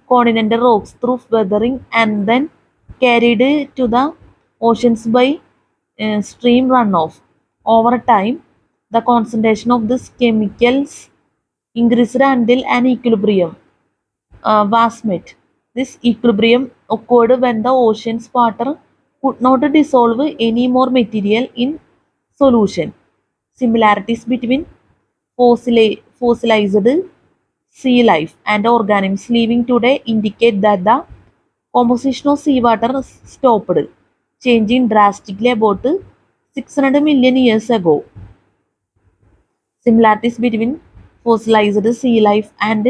continental rocks through weathering and then carried to the oceans by stream runoff. Over time, the concentration of these chemicals increased until an equilibrium was met. This equilibrium occurred when the ocean's water could not dissolve any more material in solution. Similarities between fossilized sea life and organisms living today indicate that the composition of seawater stopped changing drastically about 600 million years ago. Similarities between fossilized sea life and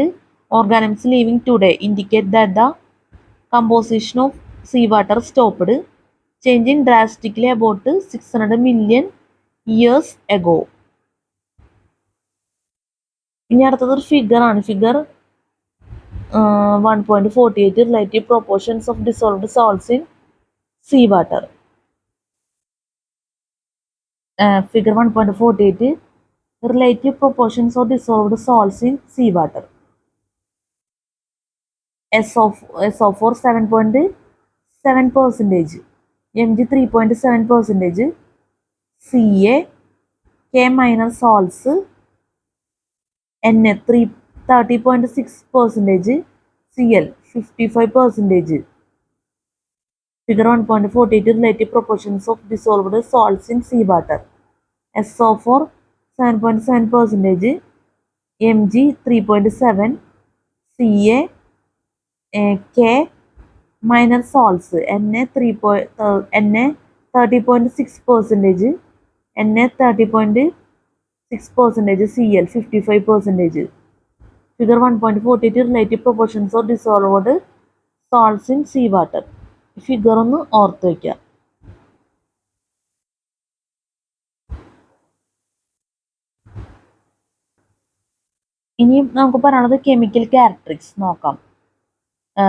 organisms living today indicate that the composition of seawater stopped changing drastically about 600 million years ago. ഇനി അടുത്തത് ഒരു figure ആണ്. Figure 1.48 relative proportions of dissolved salts in seawater. Figure 1.48 relative proportions of dissolved salts in seawater. SO4 7.7%, Mg 3.7%, Ca K minor salts, Na 30.6%, Cl 55%. Figure 1.48 relative proportions of dissolved salts in seawater. SO4 7.7%, Mg 3.7, Ca K minor salts, Na 30.6%, Na 30.6%, Cl 55%. Figure 1.48 relative proportions of dissolved salts in seawater. Figure ഒന്ന് ഓർത്ത് വയ്ക്കുക. ഇനി നമുക്ക് പറയാനുള്ളത് chemical characteristics നോക്കാം.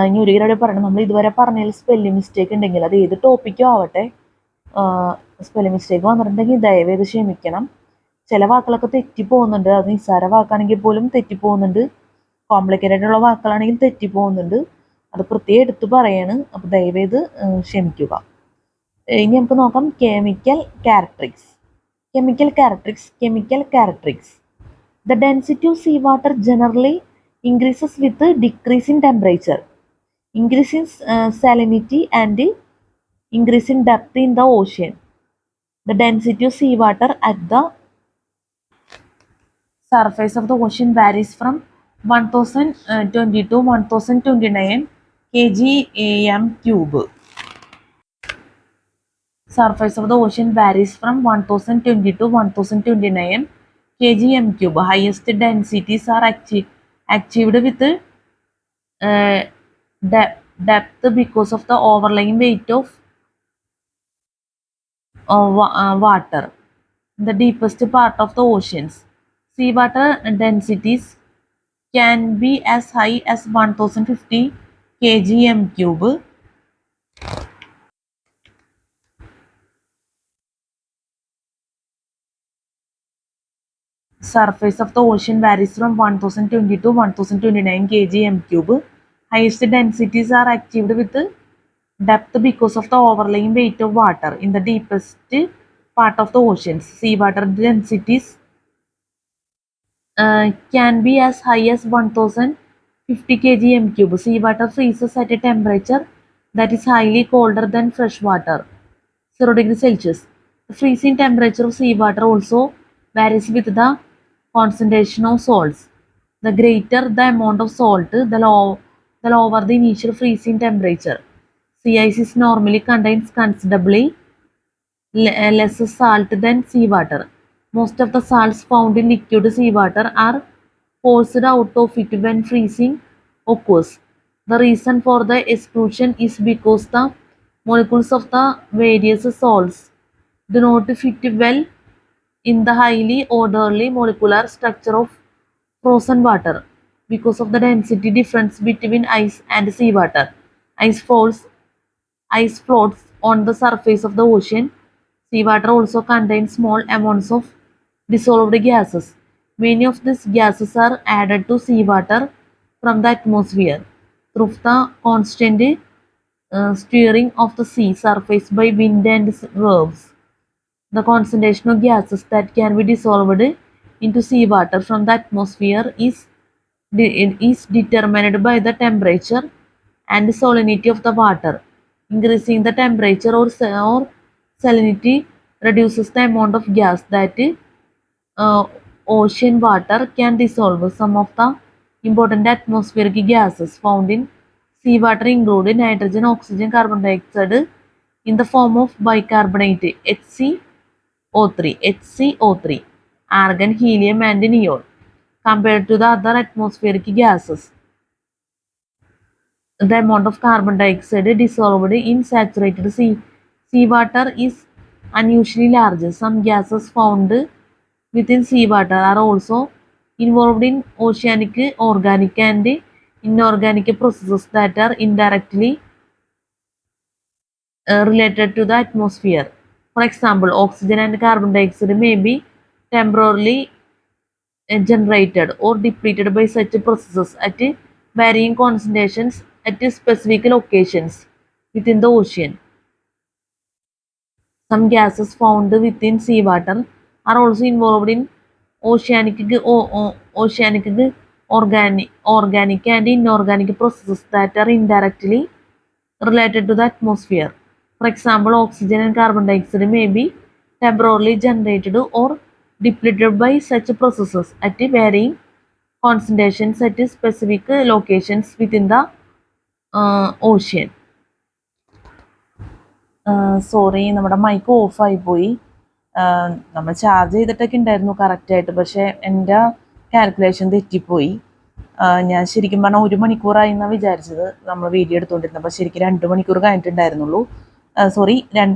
ഇനി ഒരു കാര്യം പറയണം, നമ്മൾ ഇതുവരെ പറഞ്ഞതിൽ സ്പെല്ലിംഗ് മിസ്റ്റേക്ക് ഉണ്ടെങ്കിൽ അത് ഏത് ടോപ്പിക്കും ആവട്ടെ, സ്പെല്ലിംഗ് മിസ്റ്റേക്ക് വന്നിട്ടുണ്ടെങ്കിൽ ദയവേത് ക്ഷമിക്കണം. ചില വാക്കുകളൊക്കെ തെറ്റിപ്പോകുന്നുണ്ട്. അത് നിസ്സാര വാക്കാണെങ്കിൽ പോലും തെറ്റിപ്പോകുന്നുണ്ട്. കോംപ്ലിക്കേറ്റഡ് ഉള്ള വാക്കുകളാണെങ്കിൽ തെറ്റിപ്പോകുന്നുണ്ട്. അത് പ്രത്യേകം എടുത്ത് പറയാണ്. അപ്പോൾ ദയവേത് ക്ഷമിക്കുക. ഇനി നമുക്ക് നോക്കാം chemical characteristics. Chemical characteristics. The density of seawater generally increases with decrease in temperature, increase in salinity, and increase in depth in the ocean. The density of seawater at the surface of the ocean varies from 1020 to 1029 kgm cube. Surface of the ocean varies from 1020 to 1029 kgm cube. Highest densities are achieved with depth because of the overlying weight of water in the deepest part of the oceans. Seawater densities can be as high as 1050 kgm cube. Surface of the ocean varies from 1020 to 1029 kgm cube. Highest densities are achieved with depth because of the overlying weight of water in the deepest part of the oceans. Seawater densities can be as high as 1050 kgm cube. Seawater freezes at a temperature that is highly colder than fresh water. 0 degrees Celsius. The freezing temperature of seawater also varies with the concentration of salts. The greater the amount of salt, the lower the initial freezing temperature. Sea ice is normally contains considerably less salt than seawater. Most of the salts found in liquid seawater are forced out of it when freezing occurs. The reason for the exclusion is because the molecules of the various salts do not fit well in the highly orderly molecular structure of frozen water. Because of the density difference between ice and seawater, ice falls ice floats on the surface of the ocean. Seawater also contains small amounts of dissolved gases. Many of these gases are added to seawater from the atmosphere through the constant stirring of the sea surface by wind and waves. The concentration of gases that can be dissolved into seawater from the atmosphere is determined by the temperature and salinity of the water. Increasing the temperature or salinity reduces the amount of gas that uh, ocean water can dissolve. Some of the important atmospheric gases found in seawater include nitrogen, oxygen, carbon dioxide in the form of bicarbonate HCO3, argon, helium, and neon. Compared to the other atmospheric gases, the amount of carbon dioxide dissolved in saturated seawater is unusually large. Some gases found within seawater are also involved in oceanic, organic, and inorganic processes that are indirectly related to the atmosphere. For example, oxygen and carbon dioxide may be temporarily generated or depleted by such processes at varying concentrations at specific locations within the ocean. Some gases found within seawater are also involved in oceanic organic and inorganic processes that are indirectly related to the atmosphere. For example, oxygen and carbon dioxide may be temporarily generated or depleted by such processes at varying concentrations at specific locations within the ocean. Sorry, നമ്മുടെ mic ഓഫായി പോയി. നമ്മൾ charge ചെയ്തിട്ടൊക്കെ ഉണ്ടായിരുന്നു കറക്റ്റായിട്ട്, പക്ഷേ എൻ്റെ calculation തെറ്റിപ്പോയി. ഞാൻ ശരിക്കും പറഞ്ഞാൽ 1 മണിക്കൂറായി എന്നാണ് വിചാരിച്ചത് നമ്മൾ വീഡിയോ എടുത്തുകൊണ്ടിരുന്നത്, അപ്പോൾ ശരിക്കും 2 മണിക്കൂർ കഴിഞ്ഞിട്ടുണ്ടായിരുന്നുള്ളൂ. സോറി, ഞാൻ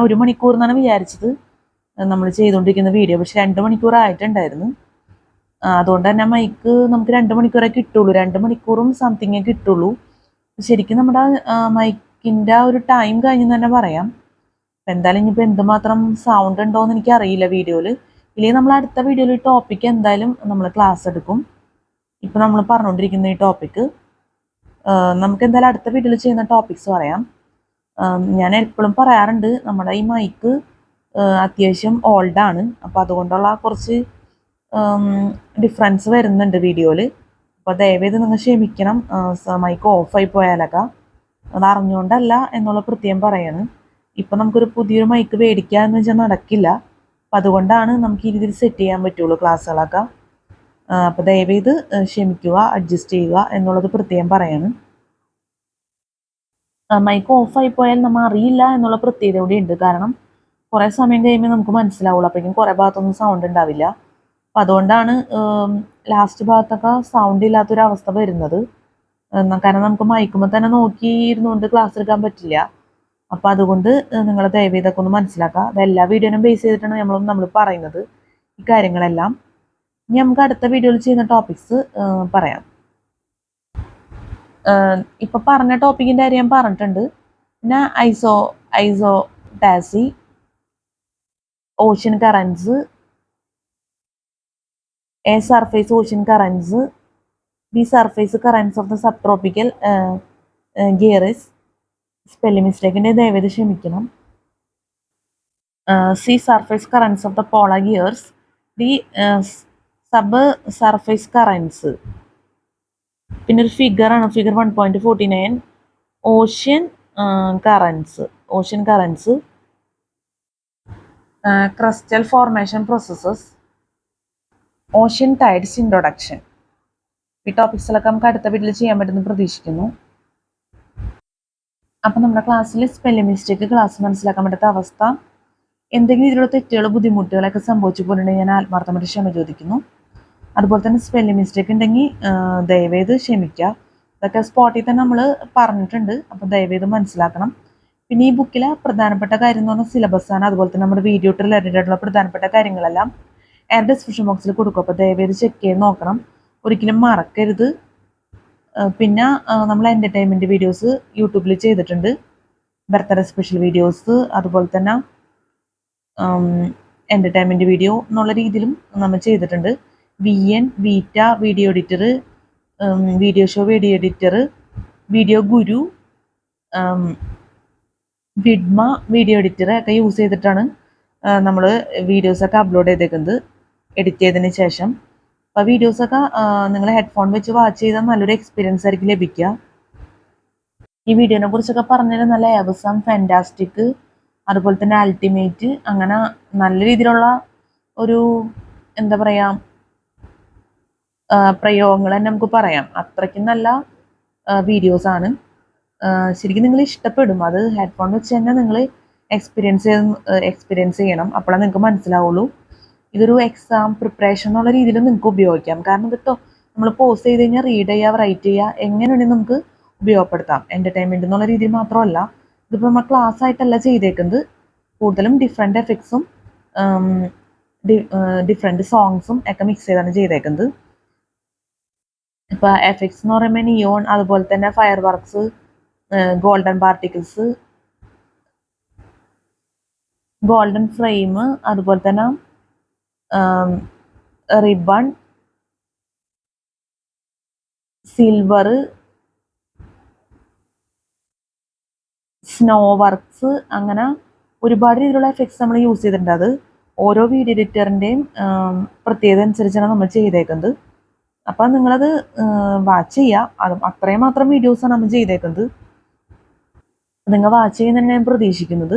1 മണിക്കൂർ എന്നാണ് വിചാരിച്ചത് നമ്മൾ ചെയ്തുകൊണ്ടിരിക്കുന്ന വീഡിയോ, പക്ഷേ 2 മണിക്കൂറായിട്ടുണ്ടായിരുന്നു. അതുകൊണ്ട് തന്നെ മൈക്ക് നമുക്ക് 2 മണിക്കൂറേ കിട്ടുള്ളൂ, 2 മണിക്കൂറും സംതിങ്ങേ കിട്ടുള്ളൂ. ശരിക്കും നമ്മുടെ മൈക്കിൻ്റെ ഒരു ടൈം കഴിഞ്ഞെന്ന് തന്നെ പറയാം. അപ്പം എന്തായാലും ഇനിയിപ്പോൾ എന്തുമാത്രം സൗണ്ട് ഉണ്ടോയെന്ന് എനിക്കറിയില്ല വീഡിയോയിൽ. ഇല്ലെങ്കിൽ നമ്മൾ അടുത്ത വീഡിയോയിൽ ഈ ടോപ്പിക്ക് എന്തായാലും നമ്മൾ ക്ലാസ് എടുക്കും. ഇപ്പം നമ്മൾ പറഞ്ഞുകൊണ്ടിരിക്കുന്ന ഈ ടോപ്പിക്ക് നമുക്ക് എന്തായാലും അടുത്ത വീഡിയോയിൽ ചെയ്യുന്ന ടോപ്പിക്സ് പറയാം. ഞാൻ എപ്പോഴും പറയാറുണ്ട് നമ്മുടെ ഈ മൈക്ക് അത്യാവശ്യം ഓൾഡാണ്, അപ്പോൾ അതുകൊണ്ടുള്ള കുറച്ച് ഡിഫറൻസ് വരുന്നുണ്ട് വീഡിയോയിൽ. അപ്പോൾ ദയവേത് നിങ്ങൾ ക്ഷമിക്കണം മൈക്ക് ഓഫായി പോയാലൊക്കെ. അത് അറിഞ്ഞുകൊണ്ടല്ല എന്നുള്ള പ്രത്യേകം പറയാണ്. ഇപ്പം നമുക്കൊരു പുതിയൊരു മൈക്ക് മേടിക്കുക എന്ന് വെച്ചാൽ നടക്കില്ല, അപ്പം അതുകൊണ്ടാണ് നമുക്ക് ഈ രീതിയിൽ സെറ്റ് ചെയ്യാൻ പറ്റുള്ളൂ ക്ലാസ്സുകളൊക്കെ. അപ്പോൾ ദയവേത് ക്ഷമിക്കുക, അഡ്ജസ്റ്റ് ചെയ്യുക എന്നുള്ളത് പ്രത്യേകം പറയാണ്. മൈക്ക് ഓഫായി പോയാൽ നമ്മൾ അറിയില്ല എന്നുള്ള പ്രത്യേകത കൂടി ഉണ്ട്. കാരണം കുറേ സമയം കഴിയുമ്പോൾ നമുക്ക് മനസ്സിലാവുള്ളൂ, അപ്പോഴേക്കും കുറേ ഭാഗത്തൊന്നും സൗണ്ട് ഉണ്ടാവില്ല. അപ്പം അതുകൊണ്ടാണ് ലാസ്റ്റ് ഭാഗത്തൊക്കെ സൗണ്ട് ഇല്ലാത്തൊരവസ്ഥ വരുന്നത്. കാരണം നമുക്ക് മൈക്കുമ്പോൾ തന്നെ നോക്കിയിരുന്നുകൊണ്ട് ക്ലാസ് എടുക്കാൻ പറ്റില്ല. അപ്പോൾ അതുകൊണ്ട് നിങ്ങൾ ദയവ് ഇതൊക്കെ ഒന്ന് മനസ്സിലാക്കുക. അത് എല്ലാ വീഡിയോനും ബേസ് ചെയ്തിട്ടാണ് നമ്മൾ പറയുന്നത് ഈ കാര്യങ്ങളെല്ലാം. ഇനി നമുക്ക് അടുത്ത വീഡിയോയിൽ ചെയ്യുന്ന ടോപ്പിക്സ് പറയാം. ഇപ്പം പറഞ്ഞ ടോപ്പിക്കിൻ്റെ കാര്യം ഞാൻ പറഞ്ഞിട്ടുണ്ട്. പിന്നെ isostasy, ocean currents, A surface ocean currents, B surface currents of the subtropical gyres. Spelling മിസ്റ്റേക്കിൻ്റെ ദയവേത് ക്ഷമിക്കണം. C surface currents of the polar gyres. D subsurface currents. പിന്നെ ഒരു ഫിഗറാണ്, figure 1.49, ocean currents. Crustal formation processes, ocean tides introduction. ഈ ടോപ്പിക്സിലൊക്കെ നമുക്ക് അടുത്ത വീട്ടിൽ ചെയ്യാൻ പറ്റുമെന്ന് പ്രതീക്ഷിക്കുന്നു. അപ്പം നമ്മുടെ ക്ലാസ്സിൽ സ്പെല്ലിംഗ് മിസ്റ്റേക്ക് ക്ലാസ് മനസ്സിലാക്കാൻ പറ്റാത്ത അവസ്ഥ, എന്തെങ്കിലും ഇതിലുള്ള തെറ്റുകൾ ബുദ്ധിമുട്ടുകളൊക്കെ സംഭവിച്ചു പോയിട്ടുണ്ടെങ്കിൽ ഞാൻ ആത്മാർത്ഥമായിട്ട് ക്ഷമ ചോദിക്കുന്നു. അതുപോലെ തന്നെ സ്പെല്ലിംഗ് മിസ്റ്റേക്ക് ഉണ്ടെങ്കിൽ ദയവേത് ക്ഷമിക്കുക. അതൊക്കെ സ്പോട്ടിൽ തന്നെ നമ്മൾ പറഞ്ഞിട്ടുണ്ട്, അപ്പോൾ ദയവേത് മനസ്സിലാക്കണം. പിന്നെ ഈ ബുക്കിലെ പ്രധാനപ്പെട്ട കാര്യം എന്ന് പറഞ്ഞാൽ സിലബസാണ്. അതുപോലെ തന്നെ നമ്മുടെ വീഡിയോ റിലേറ്റഡ് ആയിട്ടുള്ള പ്രധാനപ്പെട്ട കാര്യങ്ങളെല്ലാം ഡിസ്ക്രിപ്ഷൻ ബോക്സിൽ കൊടുക്കും. അപ്പോൾ ദയവേത് ചെക്ക് ചെയ്ത് നോക്കണം, ഒരിക്കലും മറക്കരുത്. പിന്നെ നമ്മൾ എൻ്റർടൈൻമെൻറ്റ് വീഡിയോസ് യൂട്യൂബിൽ ചെയ്തിട്ടുണ്ട്, ബർത്ത്ഡേ സ്പെഷ്യൽ വീഡിയോസ്, അതുപോലെ തന്നെ എൻ്റർടൈൻമെൻറ്റ് വീഡിയോ എന്നുള്ള രീതിയിലും നമ്മൾ ചെയ്തിട്ടുണ്ട്. VN, Vita video editor, video show video editor, video guru, Vidma video editor ഒക്കെ യൂസ് ചെയ്തിട്ടാണ് നമ്മൾ വീഡിയോസൊക്കെ അപ്ലോഡ് ചെയ്തേക്കുന്നത് എഡിറ്റ് ചെയ്തതിന് ശേഷം. അപ്പോൾ വീഡിയോസൊക്കെ നിങ്ങൾ ഹെഡ്ഫോൺ വെച്ച് വാച്ച് ചെയ്താൽ നല്ലൊരു എക്സ്പീരിയൻസ് ആയിരിക്കും ലഭിക്കുക. ഈ വീഡിയോനെ കുറിച്ചൊക്കെ പറഞ്ഞാൽ നല്ല ഏവസം, ഫാൻറ്റാസ്റ്റിക്, അതുപോലെ തന്നെ അൾട്ടിമേറ്റ്, അങ്ങനെ നല്ല രീതിയിലുള്ള ഒരു എന്താ പറയുക പ്രയോഗങ്ങൾ തന്നെ നമുക്ക് പറയാം. അത്രയ്ക്കും നല്ല വീഡിയോസാണ്. ശരിക്കും നിങ്ങൾ ഇഷ്ടപ്പെടും. അത് ഹെഡ്ഫോൺ വെച്ച് തന്നെ നിങ്ങൾ എക്സ്പീരിയൻസ് ചെയ്യണം, അപ്പോഴാണ് നിങ്ങൾക്ക് മനസ്സിലാവുള്ളൂ. ഇതൊരു എക്സാം പ്രിപ്പറേഷൻ എന്നുള്ള രീതിയിൽ നിങ്ങൾക്ക് ഉപയോഗിക്കാം. കാരണം ഇതിട്ടോ നമ്മൾ പോസ് ചെയ്ത് കഴിഞ്ഞാൽ റീഡ് ചെയ്യുക, റൈറ്റ് ചെയ്യുക, എങ്ങനെയാണെങ്കിൽ നമുക്ക് ഉപയോഗപ്പെടുത്താം. എൻ്റർടൈൻമെൻറ്റ് എന്നുള്ള രീതിയിൽ മാത്രമല്ല, ഇതിപ്പോൾ നമ്മൾ ക്ലാസ് ആയിട്ടല്ല ചെയ്തേക്കുന്നത്, കൂടുതലും ഡിഫറെൻറ്റ് എഫക്ട്സും ഡിഫറെൻറ്റ് സോങ്സും ഒക്കെ മിക്സ് ചെയ്താണ് ചെയ്തേക്കുന്നത്. ഇപ്പോൾ എഫക്ട്സ് എന്ന് പറയുമ്പോൾ നിയോൺ, അതുപോലെ തന്നെ fire works, golden particles, golden frame, അതുപോലെ തന്നെ റിബൺ, സിൽവർ, സ്നോ വർക്ക്സ്, അങ്ങനെ ഒരുപാട് രീതിയിലുള്ള എഫക്ട്സ് നമ്മൾ യൂസ് ചെയ്തിട്ടുണ്ട്. അത് ഓരോ വീഡിയോ എഡിറ്ററിൻ്റെയും പ്രത്യേകത അനുസരിച്ചാണ് നമ്മൾ ചെയ്തേക്കുന്നത്. അപ്പം നിങ്ങളത് വാച്ച് ചെയ്യുക. അത് അത്രയും മാത്രം വീഡിയോസാണ് നമ്മൾ ചെയ്തേക്കുന്നത്. നിങ്ങൾ വാച്ച് ചെയ്യുന്ന ഞാൻ പ്രതീക്ഷിക്കുന്നത്,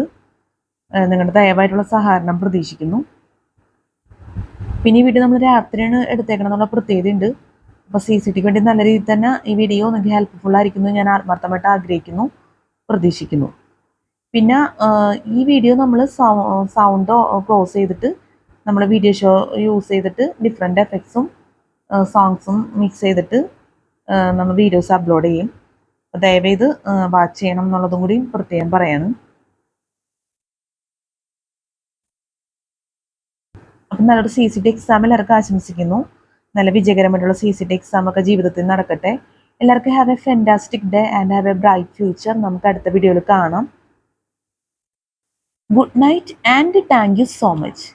നിങ്ങളുടെ ദയവായിട്ടുള്ള സഹകരണം പ്രതീക്ഷിക്കുന്നു. പിന്നെ ഈ വീഡിയോ നമ്മൾ രാത്രിയാണ് എടുത്തേക്കണം എന്നുള്ള പ്രത്യേകതയുണ്ട്. അപ്പോൾ CCTക്ക് വേണ്ടി നല്ല രീതിയിൽ തന്നെ ഈ വീഡിയോ നിങ്ങൾക്ക് ഹെൽപ്ഫുൾ ആയിരിക്കുന്നു ഞാൻ ആത്മാർത്ഥമായിട്ട് ആഗ്രഹിക്കുന്നു, പ്രതീക്ഷിക്കുന്നു. പിന്നെ ഈ വീഡിയോ നമ്മൾ സൗണ്ട് ക്ലോസ് ചെയ്തിട്ട് നമ്മൾ വീഡിയോ ഷോ യൂസ് ചെയ്തിട്ട് ഡിഫറെൻറ്റ് എഫക്ട്സും സോങ്സും മിക്സ് ചെയ്തിട്ട് നമ്മൾ വീഡിയോസ് അപ്ലോഡ് ചെയ്യും. ദയവേത് വാച്ച് ചെയ്യണം എന്നുള്ളതും കൂടി പ്രത്യേകം പറയാണ്. അപ്പം നല്ലൊരു CCT എക്സാം എല്ലാവർക്കും ആശംസിക്കുന്നു. നല്ല വിജയകരമായിട്ടുള്ള CCT എക്സാം ഒക്കെ ജീവിതത്തിൽ നടക്കട്ടെ. എല്ലാവർക്കും have A fantastic day and have A bright future. നമുക്ക് അടുത്ത വീഡിയോയിൽ കാണാം. Good night and thank you so much.